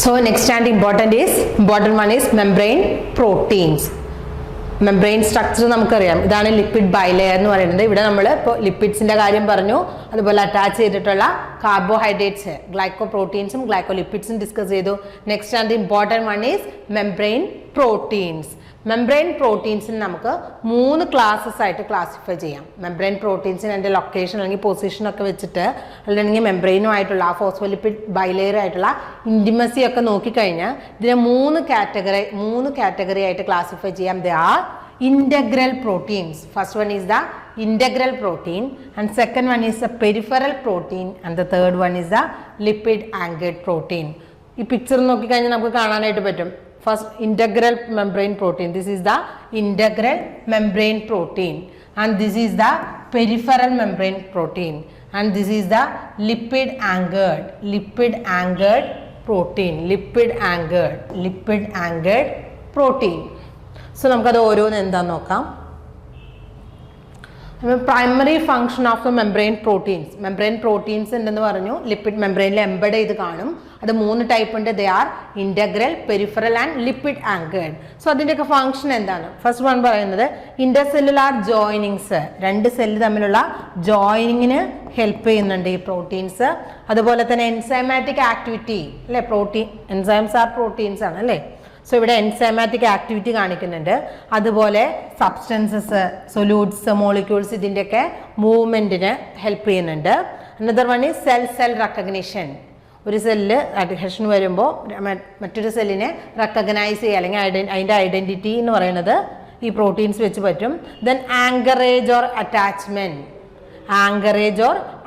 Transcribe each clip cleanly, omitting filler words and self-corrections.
So next and important one is membrane proteins. Membrane structure നമുക്കറിയാം. ഇതാണ് lipid bilayer എന്ന് പറയുന്നത്. ഇവിടെ നമ്മൾ ഇപ്പോൾ ലിപ്പിഡ്സിന്റെ കാര്യം പറഞ്ഞു, അതുപോലെ അറ്റാച്ച് ചെയ്തിട്ടുള്ള കാർബോഹൈഡ്രേറ്റ്സ് ഗ്ലൈക്കോപ്രോട്ടീൻസും ഗ്ലൈക്കോലിപ്പിഡ്സും ഡിസ്കസ് ചെയ്തു. Next and important one is membrane proteins. Membrane പ്രോട്ടീൻസിന് നമുക്ക് 3 ക്ലാസ്സസ് ആയിട്ട് ക്ലാസിഫൈ ചെയ്യാം. മെംബ്രെയിൻ പ്രോട്ടീൻസിന് അതിൻ്റെ ലൊക്കേഷൻ അല്ലെങ്കിൽ പൊസിഷൻ ഒക്കെ വെച്ചിട്ട് അല്ലെങ്കിൽ മെംബ്രെയിനുമായിട്ടുള്ള ആ ഫോസ്ഫോലിപ്പിഡ് ബൈലെയർ ആയിട്ടുള്ള ഇൻറ്റിമസി ഒക്കെ നോക്കിക്കഴിഞ്ഞാൽ ഇതിനെ 3 കാറ്റഗറി ആയിട്ട് ക്ലാസിഫൈ ചെയ്യാം. They are integral proteins. First one is the integral protein, and second one is the peripheral protein, and the third one is the lipid anchored protein. ഈ picture നോക്കിക്കഴിഞ്ഞാൽ നമുക്ക് കാണാനായിട്ട് പറ്റും. First, integral membrane protein. This is the integral membrane protein, and this is the peripheral membrane protein, and this is the lipid anchored protein. Lipid anchored protein. So നമുക്കത് ഓരോന്ന് എന്താന്ന് നോക്കാം. Primary function of the membrane proteins. Membrane proteins ഉണ്ടെന്ന് പറഞ്ഞു, lipid മെംബ്രെയിനിൽ embed ചെയ്ത് കാണും. അത് 3 type ഉണ്ട്. They R integral, peripheral and lipid anchored. So അതിൻ്റെയൊക്കെ ഫങ്ഷൻ എന്താണ്? ഫസ്റ്റ് വൺ പറയുന്നത് ഇന്റർസെല്ലുലാർ ജോയിനിങ്സ്. 2 സെല്ല് തമ്മിലുള്ള ജോയിനിങ്ങിന് ഹെൽപ്പ് ചെയ്യുന്നുണ്ട് ഈ പ്രോട്ടീൻസ്. അതുപോലെ തന്നെ എൻസൈമാറ്റിക് ആക്ടിവിറ്റി അല്ലേ, പ്രോട്ടീൻ എൻസൈംസ് ആർ പ്രോട്ടീൻസ് ആണ് അല്ലേ. സോ ഇവിടെ എൻസൈമാറ്റിക് ആക്ടിവിറ്റി കാണിക്കുന്നുണ്ട്. അതുപോലെ സബ്സ്റ്റൻസസ്, സൊല്യൂട്ട്സ്, മോളിക്യൂൾസ് ഇതിൻ്റെയൊക്കെ മൂവ്മെൻറ്റിന് ഹെൽപ്പ് ചെയ്യുന്നുണ്ട്. Another one is cell recognition. ഒരു സെല്ല് അഡ്ഹഷൻ വരുമ്പോൾ മറ്റൊരു സെല്ലിനെ റെക്കഗ്നൈസ് ചെയ്യുക അല്ലെങ്കിൽ അതിൻ്റെ ഐഡൻറ്റിറ്റി എന്ന് പറയുന്നത് ഈ പ്രോട്ടീൻസ് വെച്ച് പറ്റും. ദെൻ ആങ്കറേജ് ഓർ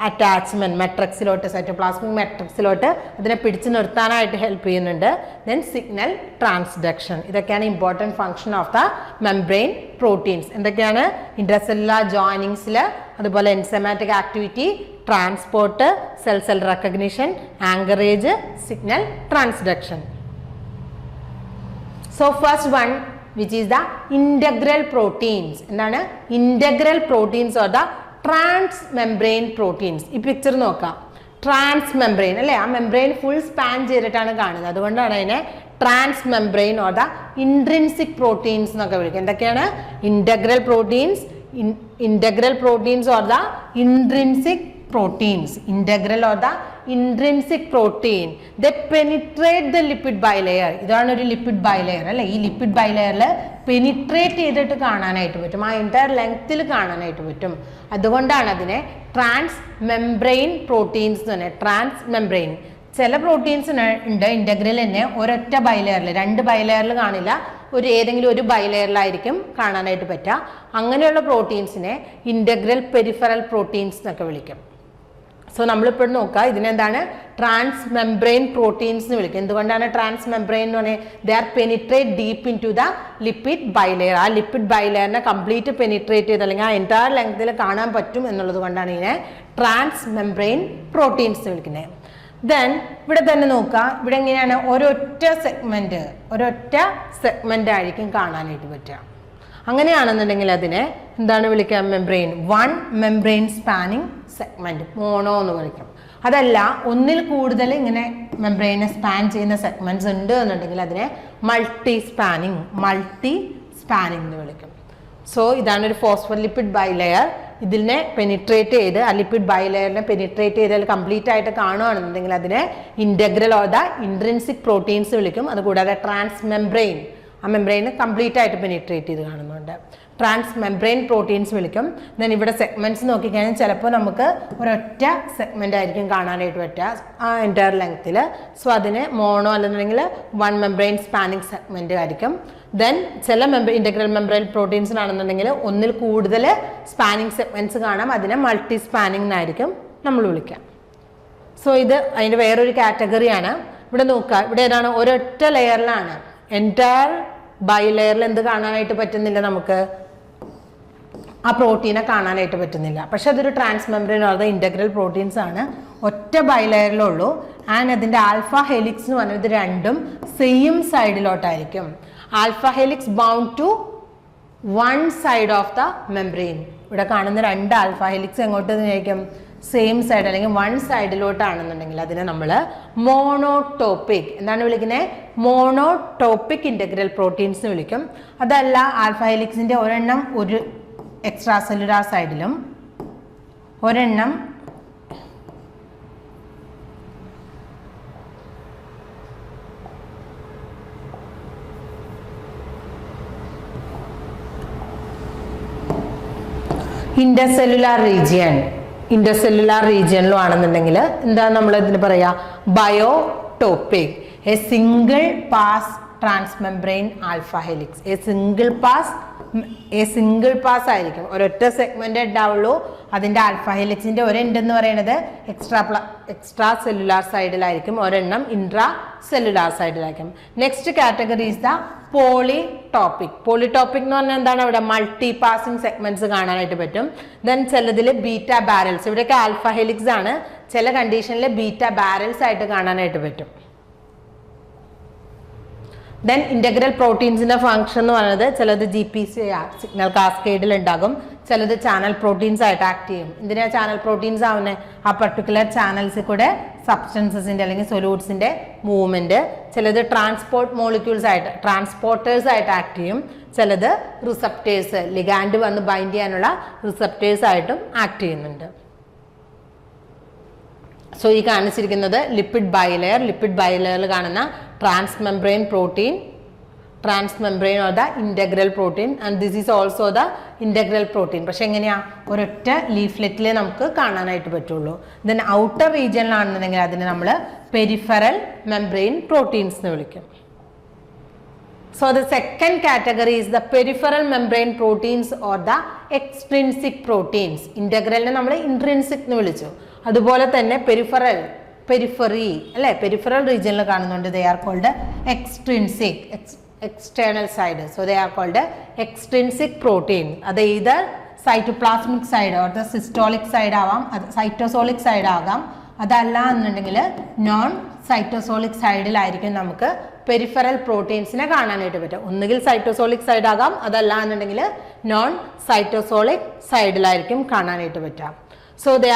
അറ്റാച്ച്മെൻറ്റ് മെട്രിക്സിലോട്ട്, സൈറ്റോപ്ലാസ്മിക് മെട്രിക്സിലോട്ട് അതിനെ പിടിച്ചു നിർത്താനായിട്ട് ഹെൽപ്പ് ചെയ്യുന്നുണ്ട്. Then signal transduction. ഇതൊക്കെയാണ് important function of the membrane proteins. എന്തൊക്കെയാണ്? ഇൻട്രസെല്ലുലാർ ജോയിനിങ്സിൽ, അതുപോലെ enzymatic activity, transport, cell recognition, anchorage, signal transduction. So first one which is the integral proteins. എന്താണ്? Integral proteins or the transmembrane proteins. ഈ picture നോക്കാം. Transmembrane അല്ലേ, ആ membrane full span ചെയ്തിട്ടാണ് കാണുന്നത്. അതുകൊണ്ടാണ് അതിനെ transmembrane or the intrinsic proteins എന്നൊക്കെ വിളിക്കുക. എന്തൊക്കെയാണ്? Integral proteins or the intrinsic proteins. Integral or the intrinsic protein, they penetrate the lipid bilayer. ഇതാണ് ഒരു ലിപ്പിഡ് ബൈലെയർ അല്ലേ. ഈ ലിപ്പിഡ് ബൈലെയറിൽ പെനിട്രേറ്റ് ചെയ്തിട്ട് കാണാനായിട്ട് പറ്റും, ആ എൻറ്റയർ ലെങ്ത്തിൽ കാണാനായിട്ട് പറ്റും. അതുകൊണ്ടാണ് അതിനെ ട്രാൻസ് മെംബ്രെയിൻ പ്രോട്ടീൻസ് എന്ന് പറഞ്ഞാൽ. ട്രാൻസ് മെംബ്രെയിൻ ചില പ്രോട്ടീൻസ് ഉണ്ട് ഇൻ്റഗ്രൽ തന്നെ ഒരൊറ്റ ബൈലെയറിൽ, 2 ബൈലെയറിൽ കാണില്ല, ഏതെങ്കിലും ഒരു ബൈലെയറിലായിരിക്കും കാണാനായിട്ട് പറ്റുക. അങ്ങനെയുള്ള പ്രോട്ടീൻസിനെ ഇൻ്റഗ്രൽ പെരിഫറൽ പ്രോട്ടീൻസ് എന്നൊക്കെ വിളിക്കും. സോ നമ്മളിപ്പോൾ നോക്കുക, ഇതിനെന്താണ്? ട്രാൻസ് മെംബ്രെയിൻ പ്രോട്ടീൻസ് എന്ന് വിളിക്കും. എന്തുകൊണ്ടാണ് ട്രാൻസ് മെംബ്രെയിൻ എന്ന് പറഞ്ഞാൽ? They are penetrate deep into the lipid bilayer. ആ ലിപ്പിഡ് ബൈലെയറിനെ കംപ്ലീറ്റ് പെനിട്രേറ്റ് ചെയ്ത് അല്ലെങ്കിൽ ആ എൻറ്റയർ ലെങ്ത്തിൽ കാണാൻ പറ്റും എന്നുള്ളത് കൊണ്ടാണ് ഇതിനെ ട്രാൻസ് മെംബ്രെയിൻ പ്രോട്ടീൻസ് എന്ന് വിളിക്കുന്നത്. ദെൻ ഇവിടെ തന്നെ നോക്കുക, ഇവിടെ എങ്ങനെയാണ്? ഒരൊറ്റ സെഗ്മെൻ്റ് ആയിരിക്കും കാണാനായിട്ട് പറ്റുക. അങ്ങനെയാണെന്നുണ്ടെങ്കിൽ അതിനെ എന്താണ് വിളിക്കുക? Membrane, 1 membrane spanning segment, mono എന്ന് വിളിക്കും. അതല്ല, ഒന്നിൽ കൂടുതൽ ഇങ്ങനെ മെംബ്രെയിനെ സ്പാൻ ചെയ്യുന്ന സെഗ്മെൻറ്റ്സ് ഉണ്ട് എന്നുണ്ടെങ്കിൽ അതിനെ മൾട്ടി സ്പാനിങ് എന്ന് വിളിക്കും. സോ ഇതാണ് ഒരു ഫോസ്ഫോലിപ്പിഡ് ബൈലെയർ. ഇതിനെ പെനിട്രേറ്റ് ചെയ്ത് ആ ലിപ്പിഡ് ബൈലെയറിനെ പെനിട്രേറ്റ് ചെയ്ത് കംപ്ലീറ്റ് ആയിട്ട് കാണുകയാണെന്നുണ്ടെങ്കിൽ അതിനെ integral or the intrinsic proteins വിളിക്കും. അതുകൂടാതെ ട്രാൻസ് മെംബ്രെയിൻ, ആ മെംബ്രെയിന് കംപ്ലീറ്റ് ആയിട്ട് പെനിട്രേറ്റ് ചെയ്ത് കാണുന്നുണ്ട്, ട്രാൻസ് മെംബ്രെയിൻ പ്രോട്ടീൻസ് വിളിക്കും. ദെൻ ഇവിടെ സെഗ്മെൻറ്റ്സ് നോക്കിക്കഴിഞ്ഞാൽ ചിലപ്പോൾ നമുക്ക് ഒരൊറ്റ സെഗ്മെൻ്റ് ആയിരിക്കും കാണാനായിട്ട് പറ്റുക ആ എൻറ്റയർ ലെങ്ത്തിൽ. സോ അതിന് മോണോ അല്ലെന്നുണ്ടെങ്കിൽ 1 മെംബ്രെയിൻ സ്പാനിങ് സെഗ്മെൻറ്റ് ആയിരിക്കും. ദെൻ ചില ഇൻ്റഗ്രൽ മെംബ്രെയിൻ പ്രോട്ടീൻസിനാണെന്നുണ്ടെങ്കിൽ ഒന്നിൽ കൂടുതൽ സ്പാനിങ് സെഗ്മെൻറ്റ്സ് കാണാം, അതിനെ മൾട്ടി സ്പാനിങ് എന്നായിരിക്കും നമ്മൾ വിളിക്കുക. സോ ഇത് അതിൻ്റെ വേറൊരു കാറ്റഗറിയാണ്. ഇവിടെ നോക്കുക, ഇവിടെ ഏതാണ്? ഒരൊറ്റ ലെയറിലാണ്, എൻറ്റയർ ബൈലെയറിൽ എന്ത് കാണാനായിട്ട് പറ്റുന്നില്ല, നമുക്ക് ആ പ്രോട്ടീനെ കാണാനായിട്ട് പറ്റുന്നില്ല. പക്ഷെ അതൊരു transmembrane or the integral proteins ആണ്, ഒറ്റ ബൈലെയറിലുള്ളൂ. ആൻഡ് അതിൻ്റെ ആൽഫ ഹെലിക്സ് എന്ന് പറഞ്ഞത് രണ്ടും സെയിം സൈഡിലോട്ടായിരിക്കും. Alpha helix bound to 1 side of the membrane. ഇവിടെ കാണുന്ന 2 ആൽഫ ഹെലിക്സ് എങ്ങോട്ട് ആയിരിക്കും? സെയിം സൈഡ് അല്ലെങ്കിൽ വൺ സൈഡിലോട്ടാണെന്നുണ്ടെങ്കിൽ അതിനെ നമ്മൾ മോണോടോപ്പിക് എന്താണ് വിളിക്കുന്നത്? മോണോടോപ്പിക് ഇന്റഗ്രൽ പ്രോട്ടീൻസ് എന്ന് വിളിക്കും. അതല്ല ആൽഫ ഹെലിക്സിന്റെ ഒരെണ്ണം ഒരു എക്സ്ട്രാ സെല്ലുലാർ സൈഡിലും ഒരെണ്ണം ഇന്റർസെല്ലുലാർ റീജിയനിലും ആണെന്നുണ്ടെങ്കിൽ എന്താ നമ്മൾ ഇതിന് പറയാ? Bitopic. A single pass transmembrane alpha helix. A single pass ആയിരിക്കും, ഒരൊറ്റ സെഗ്മെന്റ് ഉണ്ടാവുള്ളൂ. അതിന്റെ ആൽഫ ഹെലിക്സിന്റെ ഒരു എൻഡ് എന്ന് പറയുന്നത് എക്സ്ട്രാ സെല്ലുലാർ സൈഡിലായിരിക്കും, ഒരെണ്ണം ഇൻട്രാ സെല്ലുലാർ സൈഡിലായിരിക്കും. Next category is the polytopic. Polytopic എന്ന് പറഞ്ഞാൽ എന്താണ്? അവിടെ മൾട്ടി പാസിംഗ് സെഗ്മെന്റ്സ് കാണാനായിട്ട് പറ്റും. ദെൻ ചിലതിൽ ബീറ്റ ബാരൽസ്, ഇവിടെയൊക്കെ ആൽഫ ഹെലിക്സ് ആണ്, ചില കണ്ടീഷനിൽ ബീറ്റ ബാരൽസ് ആയിട്ട് കാണാനായിട്ട് പറ്റും. ദെൻ ഇന്റഗ്രൽ പ്രോട്ടീൻസിന്റെ ഫംഗ്ഷൻ എന്ന് പറയുന്നത് ചിലത് GPCR സിഗ്നൽ കാസ്കേഡിൽ ഉണ്ടാകും, ചിലത് ചാനൽ പ്രോട്ടീൻസ് ആയിട്ട് ആക്ട് ചെയ്യും. എന്തിനാ ചാനൽ പ്രോട്ടീൻസ് ആവുന്നത്? ആ പർട്ടിക്കുലർ ചാനൽസിൽ കൂടെ സബ്സ്റ്റൻസസിന്റെ അല്ലെങ്കിൽ സൊല്യൂട്ട്സിന്റെ മൂവ്മെന്റ്. ചിലത് ട്രാൻസ്പോർട്ടേഴ്സ് ആയിട്ട് ആക്ട് ചെയ്യും, ചിലത് റിസപ്റ്റേഴ്സ്, ലിഗാൻഡ് വന്ന് ബൈൻഡ് ചെയ്യാനുള്ള റിസപ്റ്റേഴ്സ് ആയിട്ടും ആക്ട് ചെയ്യുന്നുണ്ട്. സോ ഈ കാണിച്ചിരിക്കുന്നത് ലിപ്പിഡ് ബൈലെയറിൽ കാണുന്ന transmembrane protein, transmembrane or the integral protein, and this is also the integral protein. പക്ഷെ എങ്ങനെയാ? ഒരൊറ്റ ലീഫ്ലെറ്റിലെ നമുക്ക് കാണാനായിട്ട് പറ്റുള്ളൂ. ദെൻ ഔട്ടർ റീജിയനിലാണെന്നുണ്ടെങ്കിൽ അതിനെ നമ്മൾ പെരിഫറൽ മെംബ്രെയിൻ പ്രോട്ടീൻസ് എന്ന് വിളിക്കും. So the second category is the peripheral membrane proteins or the extrinsic proteins. Integralനെ നമ്മൾ intrinsic എന്ന് വിളിച്ചു. അതുപോലെ തന്നെ പെരിഫറി അല്ലെ, പെരിഫറൽ റീജിയനിൽ കാണുന്നുണ്ട്. They are called extrinsic, external side. So they are called extrinsic protein. അത് either cytoplasmic side or the systolic side ആവാം, cytosolic side ആകാം. അതല്ല എന്നുണ്ടെങ്കിൽ നോൺ സൈറ്റോസോളിക് സൈഡിലായിരിക്കും നമുക്ക് പെരിഫറൽ പ്രോട്ടീൻസിനെ കാണാനായിട്ട് പറ്റും. ഒന്നുകിൽ സൈറ്റോസോളിക് സൈഡ് ആകാം, അതല്ല എന്നുണ്ടെങ്കിൽ നോൺ സൈറ്റോസോളിക് സൈഡിലായിരിക്കും കാണാനായിട്ട് പറ്റാം. So they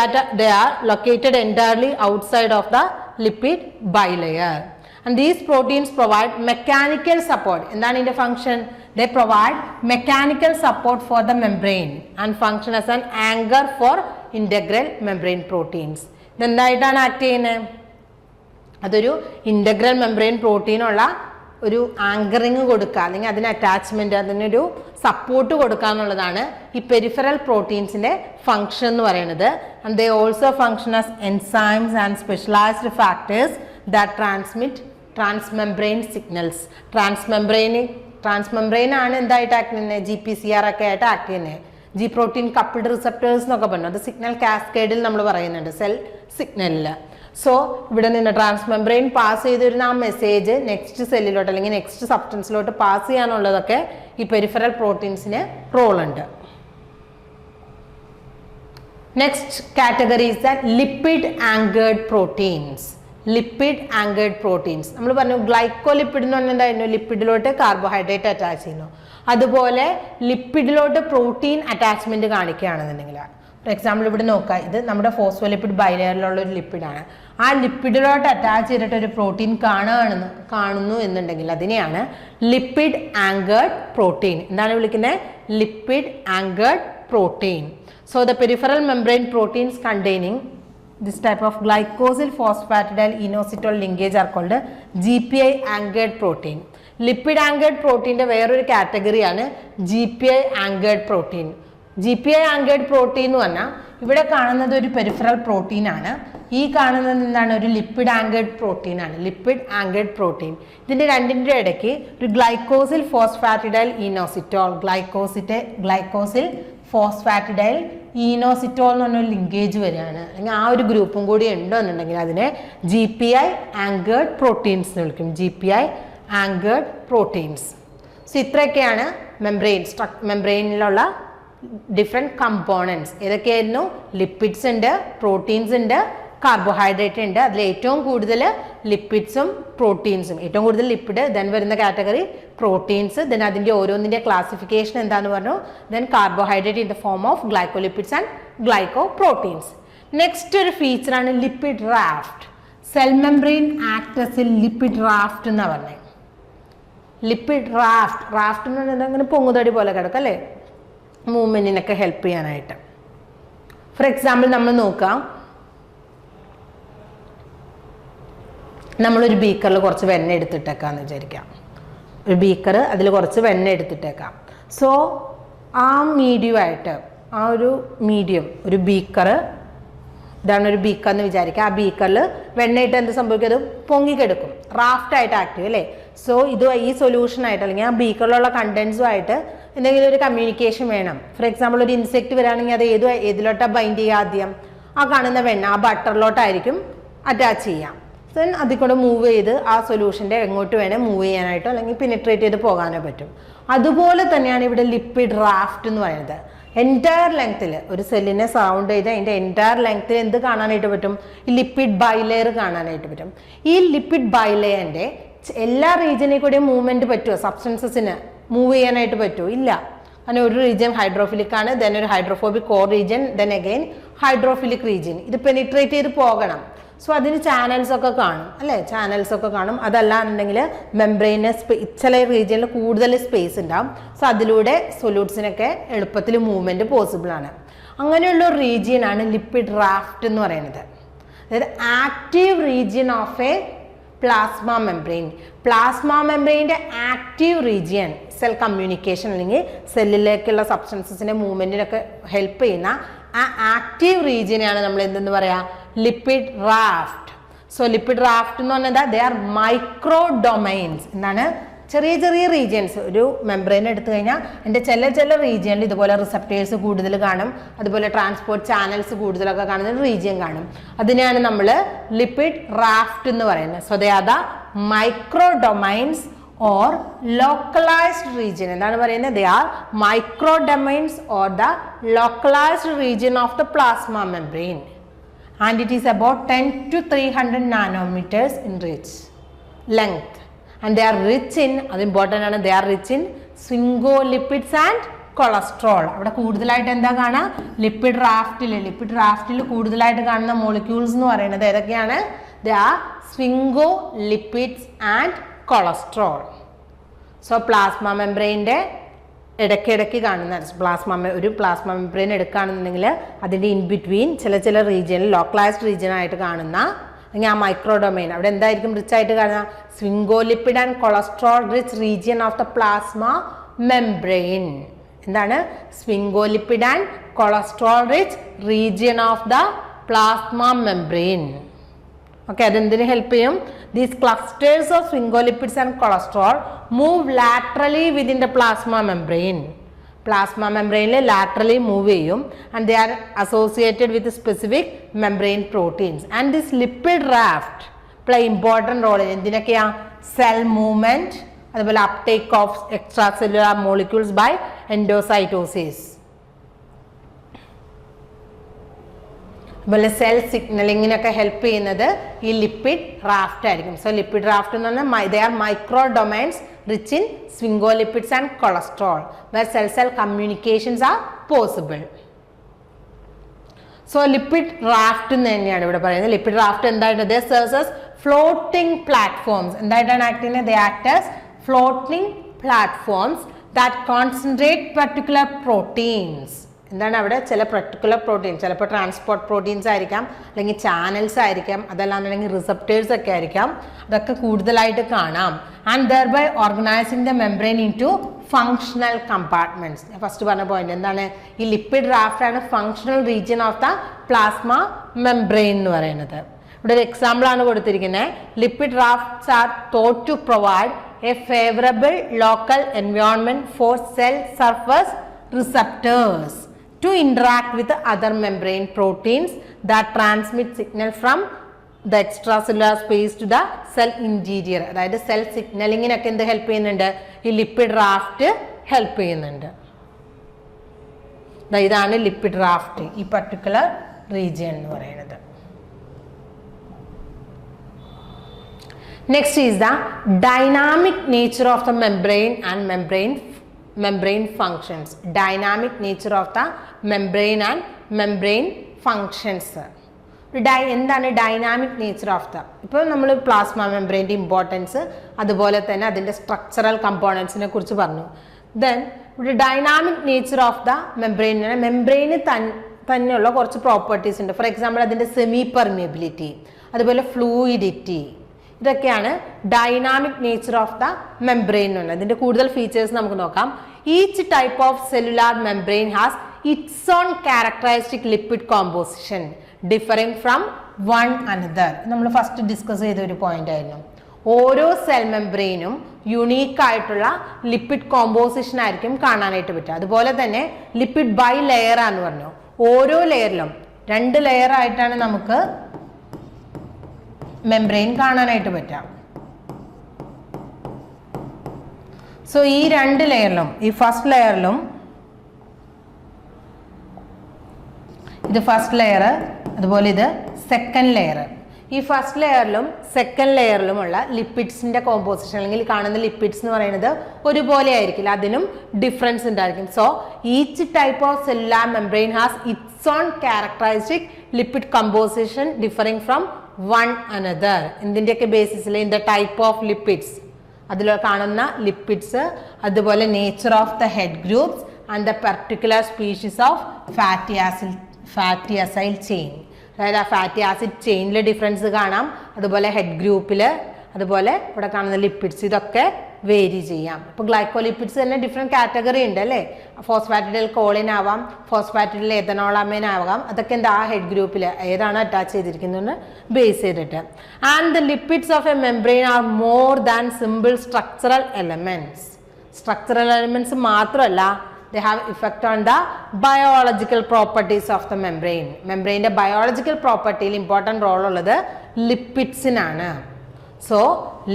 are located entirely outside of the lipid bilayer, and these proteins provide mechanical support. എന്താണ് ഇതിന്റെ function? They provide mechanical support for the membrane and function as an anchor for integral membrane proteins. ഇതെന്തായിട്ടാണ് act ചെയ്യുന്നത്? അതൊരു integral membrane പ്രോട്ടീനുള്ള ഒരു anchoring കൊടുക്കുക, അല്ലെങ്കിൽ അതിന് attachment, അതിനൊരു സപ്പോർട്ട് കൊടുക്കുക എന്നുള്ളതാണ് ഈ പെരിഫറൽ പ്രോട്ടീൻസിന്റെ ഫംഗ്ഷൻ എന്ന് പറയുന്നത്. And they also function as enzymes and specialised factors that transmit transmembrane signals. Transmembrane ആണ് എന്തായിട്ട് ആക്ട് ചെയ്യുന്നത്? GPCR ഒക്കെ ആയിട്ട് ആക്ട് ചെയ്യുന്നത്. ജി പ്രോട്ടീൻ കപ്പിൾഡ് റിസപ്റ്റേഴ്സ് എന്നൊക്കെ പറഞ്ഞു, അത് സിഗ്നൽ കാസ്കേഡിൽ നമ്മൾ പറയുന്നുണ്ട്, സെൽ സിഗ്നലിൽ. സോ ഇവിടെ നിന്ന് ട്രാൻസ്മെംബ്രെയിൻ പാസ് ചെയ്തിരുന്ന ആ മെസ്സേജ് നെക്സ്റ്റ് സെല്ലിലോട്ട് അല്ലെങ്കിൽ നെക്സ്റ്റ് സബ്സ്റ്റൻസിലോട്ട് പാസ് ചെയ്യാനുള്ളതൊക്കെ ഈ പെരിഫറൽ പ്രോട്ടീൻസിന് റോൾ ഉണ്ട്. Next category is the lipid anchored proteins. Lipid anchored proteins നമ്മൾ പറഞ്ഞു, ഗ്ലൈക്കോലിപ്പിഡ് എന്ന് പറഞ്ഞാൽ എന്തായിരുന്നു? ലിപ്പിഡിലോട്ട് കാർബോഹൈഡ്രേറ്റ് അറ്റാച്ച് ചെയ്യുന്നു. അതുപോലെ ലിപ്പിഡിലോട്ട് പ്രോട്ടീൻ അറ്റാച്ച്മെന്റ് കാണിക്കുകയാണെന്നുണ്ടെങ്കിൽ, ഫോർ എക്സാമ്പിൾ ഇവിടെ നോക്കുക, ഇത് നമ്മുടെ ഫോസ്ഫോലിപ്പിഡ് ബൈലെയറിലുള്ള ഒരു ലിപ്പിഡാണ്. ആ ലിപ്പിഡിലോട്ട് അറ്റാച്ച് ചെയ്തിട്ട് ഒരു പ്രോട്ടീൻ കാണുന്നു എന്നുണ്ടെങ്കിൽ അതിനെയാണ് ലിപ്പിഡ് ആങ്കേർഡ് പ്രോട്ടീൻ. എന്താണ് വിളിക്കുന്നത്? Lipid anchored protein. So the peripheral membrane proteins containing this type of glycosyl phosphatidyl inositol linkage are called GPI anchored protein. Lipid anchored protein വേറൊരു കാറ്റഗറിയാണ് GPI anchored protein. GPI anchored protein എന്ന് പറഞ്ഞാൽ ഇവിടെ കാണുന്നത് ഒരു peripheral protein ആണ്, ഈ കാണുന്നത് എന്താണ്? ഒരു ലിപ്പിഡ് ആങ്കേർഡ് പ്രോട്ടീൻ ആണ്, ലിപ്പിഡ് ആങ്കേർഡ് പ്രോട്ടീൻ. ഇതിന്റെ രണ്ടിന്റെ ഇടയ്ക്ക് ഒരു ഗ്ലൈക്കോസിൽ ഫോസ്ഫാറ്റിഡൈൽ ഇനോസിറ്റോൾ, ഗ്ലൈക്കോസിൽ ഫോസ്ഫാറ്റിഡൈൽ ഈനോസിറ്റോൾ എന്ന് പറഞ്ഞൊരു ലിങ്കേജ് വരികയാണ്, അല്ലെങ്കിൽ ആ ഒരു ഗ്രൂപ്പും കൂടി ഉണ്ടോ എന്നുണ്ടെങ്കിൽ അതിനെ GPI ആങ്കേർഡ് പ്രോട്ടീൻസ് എന്ന് വിളിക്കും. GPI anchored proteins. സോ ഇത്രയൊക്കെയാണ് മെംബ്രെയിനിലുള്ള ഡിഫറെൻറ്റ് കമ്പോണൻസ്. ഏതൊക്കെയായിരുന്നു? ലിപ്പിഡ്സ് ഉണ്ട്, പ്രോട്ടീൻസ് ഉണ്ട്, കാർബോഹൈഡ്രേറ്റ് ഉണ്ട്. അതിൽ ഏറ്റവും കൂടുതൽ ലിപ്പിഡ്സും പ്രോട്ടീൻസും, ഏറ്റവും കൂടുതൽ ലിപ്പിഡ്, ദെൻ വരുന്ന കാറ്റഗറി പ്രോട്ടീൻസ്, ദെൻ അതിൻ്റെ ഓരോന്നിൻ്റെ ക്ലാസിഫിക്കേഷൻ എന്താണെന്ന് പറഞ്ഞു, then carbohydrate in the form of glycolipids and glycoproteins. Next ഒരു ഫീച്ചറാണ് lipid raft. Cell membrane act as a lipid raft എന്നാണ് പറഞ്ഞത്. ലിപ്പിഡ് റാഫ്റ്റ് എന്ന് പറഞ്ഞാൽ അങ്ങനെ പൊങ്ങുതടി പോലെ കിടക്കും അല്ലേ, മൂവ്മെൻറ്റിനൊക്കെ ഹെൽപ്പ് ചെയ്യാനായിട്ട്. ഫോർ എക്സാമ്പിൾ നമ്മൾ നോക്കാം, നമ്മളൊരു ബീക്കറിൽ കുറച്ച് വെണ്ണ എടുത്തിട്ടേക്കാന്ന് വിചാരിക്കാം. ഒരു ബീക്കർ, അതിൽ കുറച്ച് വെണ്ണ എടുത്തിട്ടേക്കാം. സോ ആ മീഡിയമായിട്ട്, ആ ഒരു മീഡിയം, ഒരു ബീക്കർ, ഇതാണ് ഒരു ബീക്കർ എന്ന് വിചാരിക്കുക. ആ ബീക്കറിൽ വെണ്ണയിട്ട് എന്ത് സംഭവിക്കും, അത് പൊങ്ങിക്കെടുക്കും, റാഫ്റ്റായിട്ട് ആക്ട് ചെയ്യും അല്ലേ. സോ ഇത് ഈ സൊല്യൂഷനായിട്ട് അല്ലെങ്കിൽ ആ ബീക്കറിലുള്ള കണ്ടൻസുമായിട്ട് എന്തെങ്കിലും ഒരു കമ്മ്യൂണിക്കേഷൻ വേണം. ഫോർ എക്സാമ്പിൾ ഒരു ഇൻസെക്റ്റ് വരാണെങ്കിൽ അത് ഏതിലോട്ടാണ് ബൈൻഡ് ചെയ്യുക, ആദ്യം ആ കാണുന്ന വെണ്ണ ആ ബട്ടറിലോട്ടായിരിക്കും അറ്റാച്ച് ചെയ്യാം. ദെൻ അതിൽ കൂടെ മൂവ് ചെയ്ത് ആ സൊല്യൂഷൻ്റെ എങ്ങോട്ട് വേണേൽ മൂവ് ചെയ്യാനായിട്ടോ അല്ലെങ്കിൽ പെനിട്രേറ്റ് ചെയ്ത് പോകാനോ പറ്റും. അതുപോലെ തന്നെയാണ് ഇവിടെ ലിപ്പിഡ് റാഫ്റ്റ് എന്ന് പറയുന്നത്. എൻറ്റയർ ലെങ്ത്തിൽ ഒരു സെല്ലിനെ സറൗണ്ട് ചെയ്ത് അതിൻ്റെ എൻറ്റയർ ലെങ്ത്തിൽ എന്ത് കാണാനായിട്ട് പറ്റും, ഈ ലിപ്പിഡ് ബൈലെയർ കാണാനായിട്ട് പറ്റും. ഈ ലിപ്പിഡ് ബൈലെയറിൻ്റെ എല്ലാ റീജിയനിൽ കൂടെയും മൂവ്മെൻറ്റ് പറ്റുമോ, സബ്സ്റ്റൻസസിന് മൂവ് ചെയ്യാനായിട്ട് പറ്റുമോ, ഇല്ല. അങ്ങനെ ഒരു റീജിയൻ ഹൈഡ്രോഫിലിക് ആണ്, ദെൻ ഒരു hydrophobic core region, then again hydrophilic region. ഇത് പെനിട്രേറ്റ് ചെയ്ത് പോകണം. സോ അതിന് ചാനൽസ് ഒക്കെ കാണും അല്ലേ, ചാനൽസ് ഒക്കെ കാണും. അതല്ലാന്നുണ്ടെങ്കിൽ മെംബ്രെയിന് ചില റീജിയനിൽ കൂടുതൽ സ്പേസ് ഉണ്ടാവും. സോ അതിലൂടെ സൊല്യൂട്ട്സിനൊക്കെ എളുപ്പത്തിൽ മൂവ്മെൻറ്റ് പോസിബിൾ ആണ്. അങ്ങനെയുള്ള ഒരു റീജിയനാണ് ലിപ്പിഡ് റാഫ്റ്റ് എന്ന് പറയുന്നത്. അതായത് active region of a plasma membrane. Plasma മെംബ്രെയിൻ്റെ ആക്റ്റീവ് റീജിയൻ സെൽ കമ്മ്യൂണിക്കേഷൻ അല്ലെങ്കിൽ സെല്ലിലേക്കുള്ള സബ്സ്റ്റൻസസിൻ്റെ മൂവ്മെൻറ്റിനൊക്കെ ഹെൽപ്പ് ചെയ്യുന്ന ആ ആക്റ്റീവ് റീജിയനെയാണ് നമ്മൾ എന്തെന്ന് പറയാം, lipid raft. So lipid raft എന്ന് പറഞ്ഞാൽ ദേ ആർ മൈക്രോ ഡൊമൈൻസ്. എന്താണ്, ചെറിയ ചെറിയ റീജിയൻസ്. ഒരു മെംബ്രെയിൻ എടുത്തു കഴിഞ്ഞാൽ എൻ്റെ ചില റീജിയനിൽ ഇതുപോലെ റിസപ്റ്റേഴ്സ് കൂടുതൽ കാണും, അതുപോലെ ട്രാൻസ്പോർട്ട് ചാനൽസ് കൂടുതലൊക്കെ കാണുന്ന ഒരു റീജിയൻ കാണും. അതിനെയാണ് നമ്മൾ ലിപ്പിഡ് റാഫ്റ്റ് എന്ന് പറയുന്നത്. So they are the micro domains or localized region. എന്താണ് പറയുന്നത്, they are microdomains or the localized region of the plasma membrane, and it is about 10 to 300 nanometers in reach length, and they are rich in, അത് important ആണ്, they are rich in sphingolipids and cholesterol. അവിടെ കൂടുതലായിട്ട് എന്താ കാണാം, lipid റാഫ്റ്റിൽ കൂടുതലായിട്ട് കാണുന്ന molecules എന്ന് പറയുന്നത് ഏതൊക്കെയാണ്, they are sphingolipids and cholesterol. So plasma മെംബ്രെയിൻ്റെ ഇടയ്ക്കിടയ്ക്ക് കാണുന്ന ഒരു പ്ലാസ്മ മെംബ്രെയിൻ എടുക്കുകയാണെന്നുണ്ടെങ്കിൽ അതിൻ്റെ ഇൻ ബിറ്റ്വീൻ ചില റീജിയനിൽ ലോക്കലൈസ്ഡ് റീജിയൻ ആയിട്ട് കാണുന്ന അല്ലെങ്കിൽ ആ മൈക്രോ ഡൊമൈൻ അവിടെ എന്തായിരിക്കും റിച്ച് ആയിട്ട് കാണുക, sphingolipid and cholesterol rich region of the plasma membrane. എന്താണ്, sphingolipid and cholesterol rich region of the plasma membrane. Okay, അതെന്തിനു ഹെൽപ്പ് ചെയ്യും, these clusters of sphingolipids and cholesterol move laterally within the plasma membrane. Plasma membrane laterally move ചെയ്യും, and they are associated with specific membrane proteins, and this lipid raft play important role in എന്തിനൊക്കെയാ, cell movement, അതുപോലെ uptake of extracellular molecules by endocytosis, അതുപോലെ cell സിഗ്നലിങ്ങിനൊക്കെ help ചെയ്യുന്നത് ഈ lipid raft ആയിരിക്കും. So lipid raft എന്ന് പറഞ്ഞാൽ they are microdomains rich in sphingolipids and cholesterol where cell communications are possible. So lipid raft എന്ന് തന്നെയാണ് ഇവിടെ പറയുന്നത്. ലിപ്പിഡ് റാഫ്റ്റ് എന്തായിട്ട്, they serves as floating platforms. എന്തായിട്ടാണ് ആക്ട് ചെയ്യുന്നത്, they act as floating platforms that concentrate particular proteins. എന്താണ്, അവിടെ ചില പർട്ടിക്കുലർ പ്രോട്ടീൻ, ചിലപ്പോൾ ട്രാൻസ്പോർട്ട് പ്രോട്ടീൻസ് ആയിരിക്കാം, അല്ലെങ്കിൽ ചാനൽസ് ആയിരിക്കാം, അതല്ലാന്നുണ്ടെങ്കിൽ റിസപ്റ്റേഴ്സ് ഒക്കെ ആയിരിക്കാം, അതൊക്കെ കൂടുതലായിട്ട് കാണാം. And thereby organising the membrane into functional compartments. ഞാൻ ഫസ്റ്റ് പറഞ്ഞ പോയിന്റ് എന്താണ്, ഈ ലിപ്പിഡ് റാഫ്റ്റ് ആണ് functional region of the plasma membrane എന്ന് പറയുന്നത്. ഇവിടെ ഒരു എക്സാമ്പിൾ ആണ് കൊടുത്തിരിക്കുന്നത്. Lipid rafts are thought to provide a favourable local environment for cell surface receptors to interact with the other membrane proteins that transmit signal from the extracellular space to the cell interior. അതായത് cell സിഗ്നലിങ്ങിനൊക്കെ എന്ത് help ചെയ്യുന്നുണ്ട്, ഈ lipid raft help ചെയ്യുന്നുണ്ട്. ഇതാണ് lipid raft, ഈ particular region എന്ന് പറയുന്നത്. Next is the dynamic nature of the membrane and membrane functions. Dynamic nature of the membrane and membrane functions. എന്താണ് ഡൈനാമിക് നേച്ചർ ഓഫ് ദ, ഇപ്പോൾ നമ്മൾ പ്ലാസ്മ മെംബ്രെയിൻ്റെ ഇമ്പോർട്ടൻസ് അതുപോലെ തന്നെ അതിൻ്റെ സ്ട്രക്ചറൽ കമ്പോണൻസിനെ കുറിച്ച് പറഞ്ഞു. ദെൻ ഇവിടെ dynamic nature of the membrane, membrane തന്നെയുള്ള കുറച്ച് പ്രോപ്പർട്ടീസ് ഉണ്ട്. ഫോർ എക്സാമ്പിൾ അതിൻ്റെ സെമി പെർമിയബിലിറ്റി, അതുപോലെ ഫ്ലൂയിഡിറ്റി, ഇതൊക്കെയാണ് dynamic nature of the membrane എന്ന്. അതിൻ്റെ കൂടുതൽ ഫീച്ചേഴ്സ് നമുക്ക് നോക്കാം. Each type of cellular membrane has its own characteristic lipid composition differing from one another. നമ്മൾ ഫസ്റ്റ് ഡിസ്കസ് ചെയ്ത ഒരു പോയിന്റ് ആയിരുന്നു. ഓരോ സെൽ മെംബ്രെയിനും യുണീക്ക് ആയിട്ടുള്ള ലിപ്പിഡ് കോമ്പോസിഷൻ ആയിരിക്കും കാണാനായിട്ട് പറ്റുക. അതുപോലെ തന്നെ ലിപ്പിഡ് ബൈ ലെയർ ആണെന്ന് പറഞ്ഞു. ഓരോ ലെയറിലും 2 ലെയർ ആയിട്ടാണ് നമുക്ക് മെംബ്രെയിൻ കാണാനായിട്ട് പറ്റുക. സോ ഈ 2 ലെയറിലും, ഈ ഫസ്റ്റ് ലെയറിലും, ഇത് ഫസ്റ്റ് ലെയർ, അതുപോലെ ഇത് സെക്കൻഡ് ലെയർ. ഈ ഫസ്റ്റ് ലെയറിലും സെക്കൻഡ് ലെയറിലുമുള്ള ലിപ്പിഡ്സിന്റെ കോമ്പോസിഷൻ അല്ലെങ്കിൽ കാണുന്ന ലിപ്പിഡ്സ് എന്ന് പറയുന്നത് ഒരുപോലെ ആയിരിക്കില്ല, അതിനും ഡിഫറൻസ് ഉണ്ടായിരിക്കും. So each type of cellular membrane has its own characteristic lipid composition differing from one another. എന്തിൻ്റെയൊക്കെ ബേസിസിൽ? In the type of lipids, അതിൽ കാണുന്ന ലിപ്പിഡ്സ്, അതുപോലെ nature of the head groups and the particular species of fatty acyl chain. അതായത് ആ fatty acid ചെയിനിൽ difference കാണാം, അതുപോലെ head ഗ്രൂപ്പിൽ, അതുപോലെ ഇവിടെ കാണുന്ന ലിപ്പിഡ്സ്, ഇതൊക്കെ വേരി ചെയ്യാം. ഇപ്പോൾ ഗ്ലൈക്കോലിപ്പിഡ്സ് തന്നെ ഡിഫറെൻറ്റ് കാറ്റഗറി ഉണ്ട് അല്ലേ. ഫോസ്ഫാറ്റിഡിൽ കോളിൻ ആവാം, ഫോസ്ഫാറ്റിഡിൽ എഥനോളാമൈൻ ആവാം. അതൊക്കെ എന്താ ആ ഹെഡ് ഗ്രൂപ്പിൽ ഏതാണ് അറ്റാച്ച് ചെയ്തിരിക്കുന്നതെന്ന് ബേസ് ചെയ്തിട്ട്. And the lipids of a membrane are more than simple structural elements. Structural elements മാത്രമല്ല, they have effect on the biological properties of the membrane. മെംബ്രെയിൻ്റെ ബയോളജിക്കൽ പ്രോപ്പർട്ടിയിൽ ഇമ്പോർട്ടൻറ്റ് റോൾ ഉള്ളത് ലിപ്പിഡ്സിനാണ്. So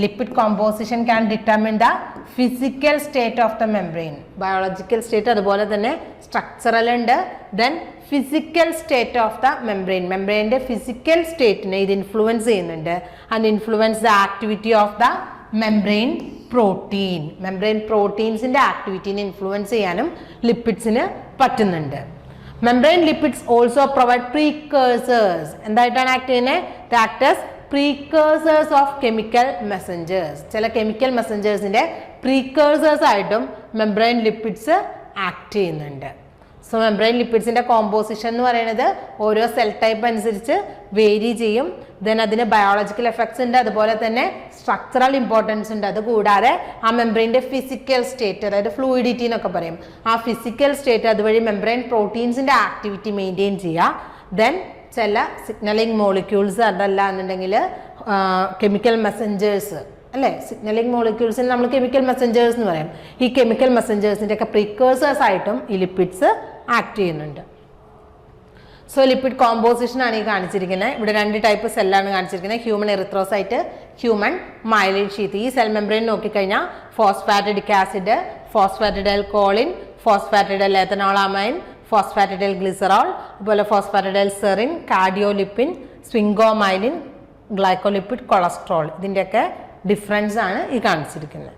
lipid composition can determine the physical state of the membrane. Biological state, അതുപോലെ തന്നെ structural ഉണ്ട്. Then physical state of the membrane, മെംബ്രെയിൻ്റെ physical സ്റ്റേറ്റിനെ ഇത് ഇൻഫ്ലുവൻസ് ചെയ്യുന്നുണ്ട്. And influence the activity of the membrane protein. Membrane പ്രോട്ടീൻസിന്റെ ആക്ടിവിറ്റീനെ influence ചെയ്യാനും ലിപ്പിഡ്സിന് പറ്റുന്നുണ്ട്. Membrane lipids also provide precursors. എന്തായിട്ടാണ് ആക്ട് ചെയ്യുന്നത്? They act as precursors of chemical messengers. ചില കെമിക്കൽ മെസ്സഞ്ചേഴ്സിന്റെ പ്രീകേഴ്സേഴ്സ് ആയിട്ടും മെംബ്രെയിൻ ലിപ്പിഡ്സ് ആക്ട് ചെയ്യുന്നുണ്ട്. സോ മെംബ്രെയിൻ ലിപ്പിഡ്സിന്റെ കോമ്പോസിഷൻ എന്ന് പറയുന്നത് ഓരോ സെൽ ടൈപ്പ് അനുസരിച്ച് വേരി ചെയ്യും. ദെൻ അതിന് ബയോളജിക്കൽ എഫക്ട്സ് ഉണ്ട്, അതുപോലെ തന്നെ സ്ട്രക്ചറൽ ഇമ്പോർട്ടൻസ് ഉണ്ട്. അതുകൂടാതെ ആ മെംബ്രെയിൻ്റെ ഫിസിക്കൽ സ്റ്റേറ്റ്, അതായത് ഫ്ലൂയിഡിറ്റി എന്നൊക്കെ പറയും, ആ ഫിസിക്കൽ സ്റ്റേറ്റ് അതുവഴി മെംബ്രെയിൻ പ്രോട്ടീൻസിന്റെ ആക്ടിവിറ്റി മെയിൻറ്റെയിൻ ചെയ്യുക. ദെൻ ചില സിഗ്നലിംഗ് മോളിക്യൂൾസ്, അതല്ല എന്നുണ്ടെങ്കിൽ കെമിക്കൽ മെസ്സഞ്ചേഴ്സ് അല്ലേ, സിഗ്നലിംഗ് മോളിക്യൂൾസിന് നമ്മൾ കെമിക്കൽ മെസ്സഞ്ചേഴ്സ് എന്ന് പറയും. ഈ കെമിക്കൽ മെസ്സഞ്ചേഴ്സിൻ്റെ ഒക്കെ പ്രിക്കേഴ്സേഴ്സ് ആയിട്ടും ഈ ലിപ്പിഡ്സ് ആക്ട് ചെയ്യുന്നുണ്ട്. സോ ലിപ്പിഡ് കോമ്പോസിഷൻ ആണ് ഈ കാണിച്ചിരിക്കുന്നത്. ഇവിടെ 2 ടൈപ്പ് സെല്ലാണ് കാണിച്ചിരിക്കുന്നത്, human erythrocyte, human myelin sheath. ഈ സെൽ മെംബ്രെയിൻ നോക്കിക്കഴിഞ്ഞാൽ ഫോസ്ഫാറ്റിഡിക് ആസിഡ്, ഫോസ്ഫാറ്റിഡൈൽ കോളിൻ, ഫോസ്ഫാറ്റിഡൈൽ എഥനോളാമൈൻ, ഫോസ്ഫാറ്റിഡൈൽ ഗ്ലിസറോൾ, അതുപോലെ ഫോസ്ഫാറ്റിഡൈൽ സെറിൻ, കാർഡിയോലിപ്പിൻ, സ്വിംഗോമൈലിൻ, ഗ്ലൈക്കോലിപ്പിഡ്, കൊളസ്ട്രോൾ. ഇതിൻ്റെയൊക്കെ ഡിഫറൻസ് ആണ് ഈ കാണിച്ചിരിക്കുന്നത്.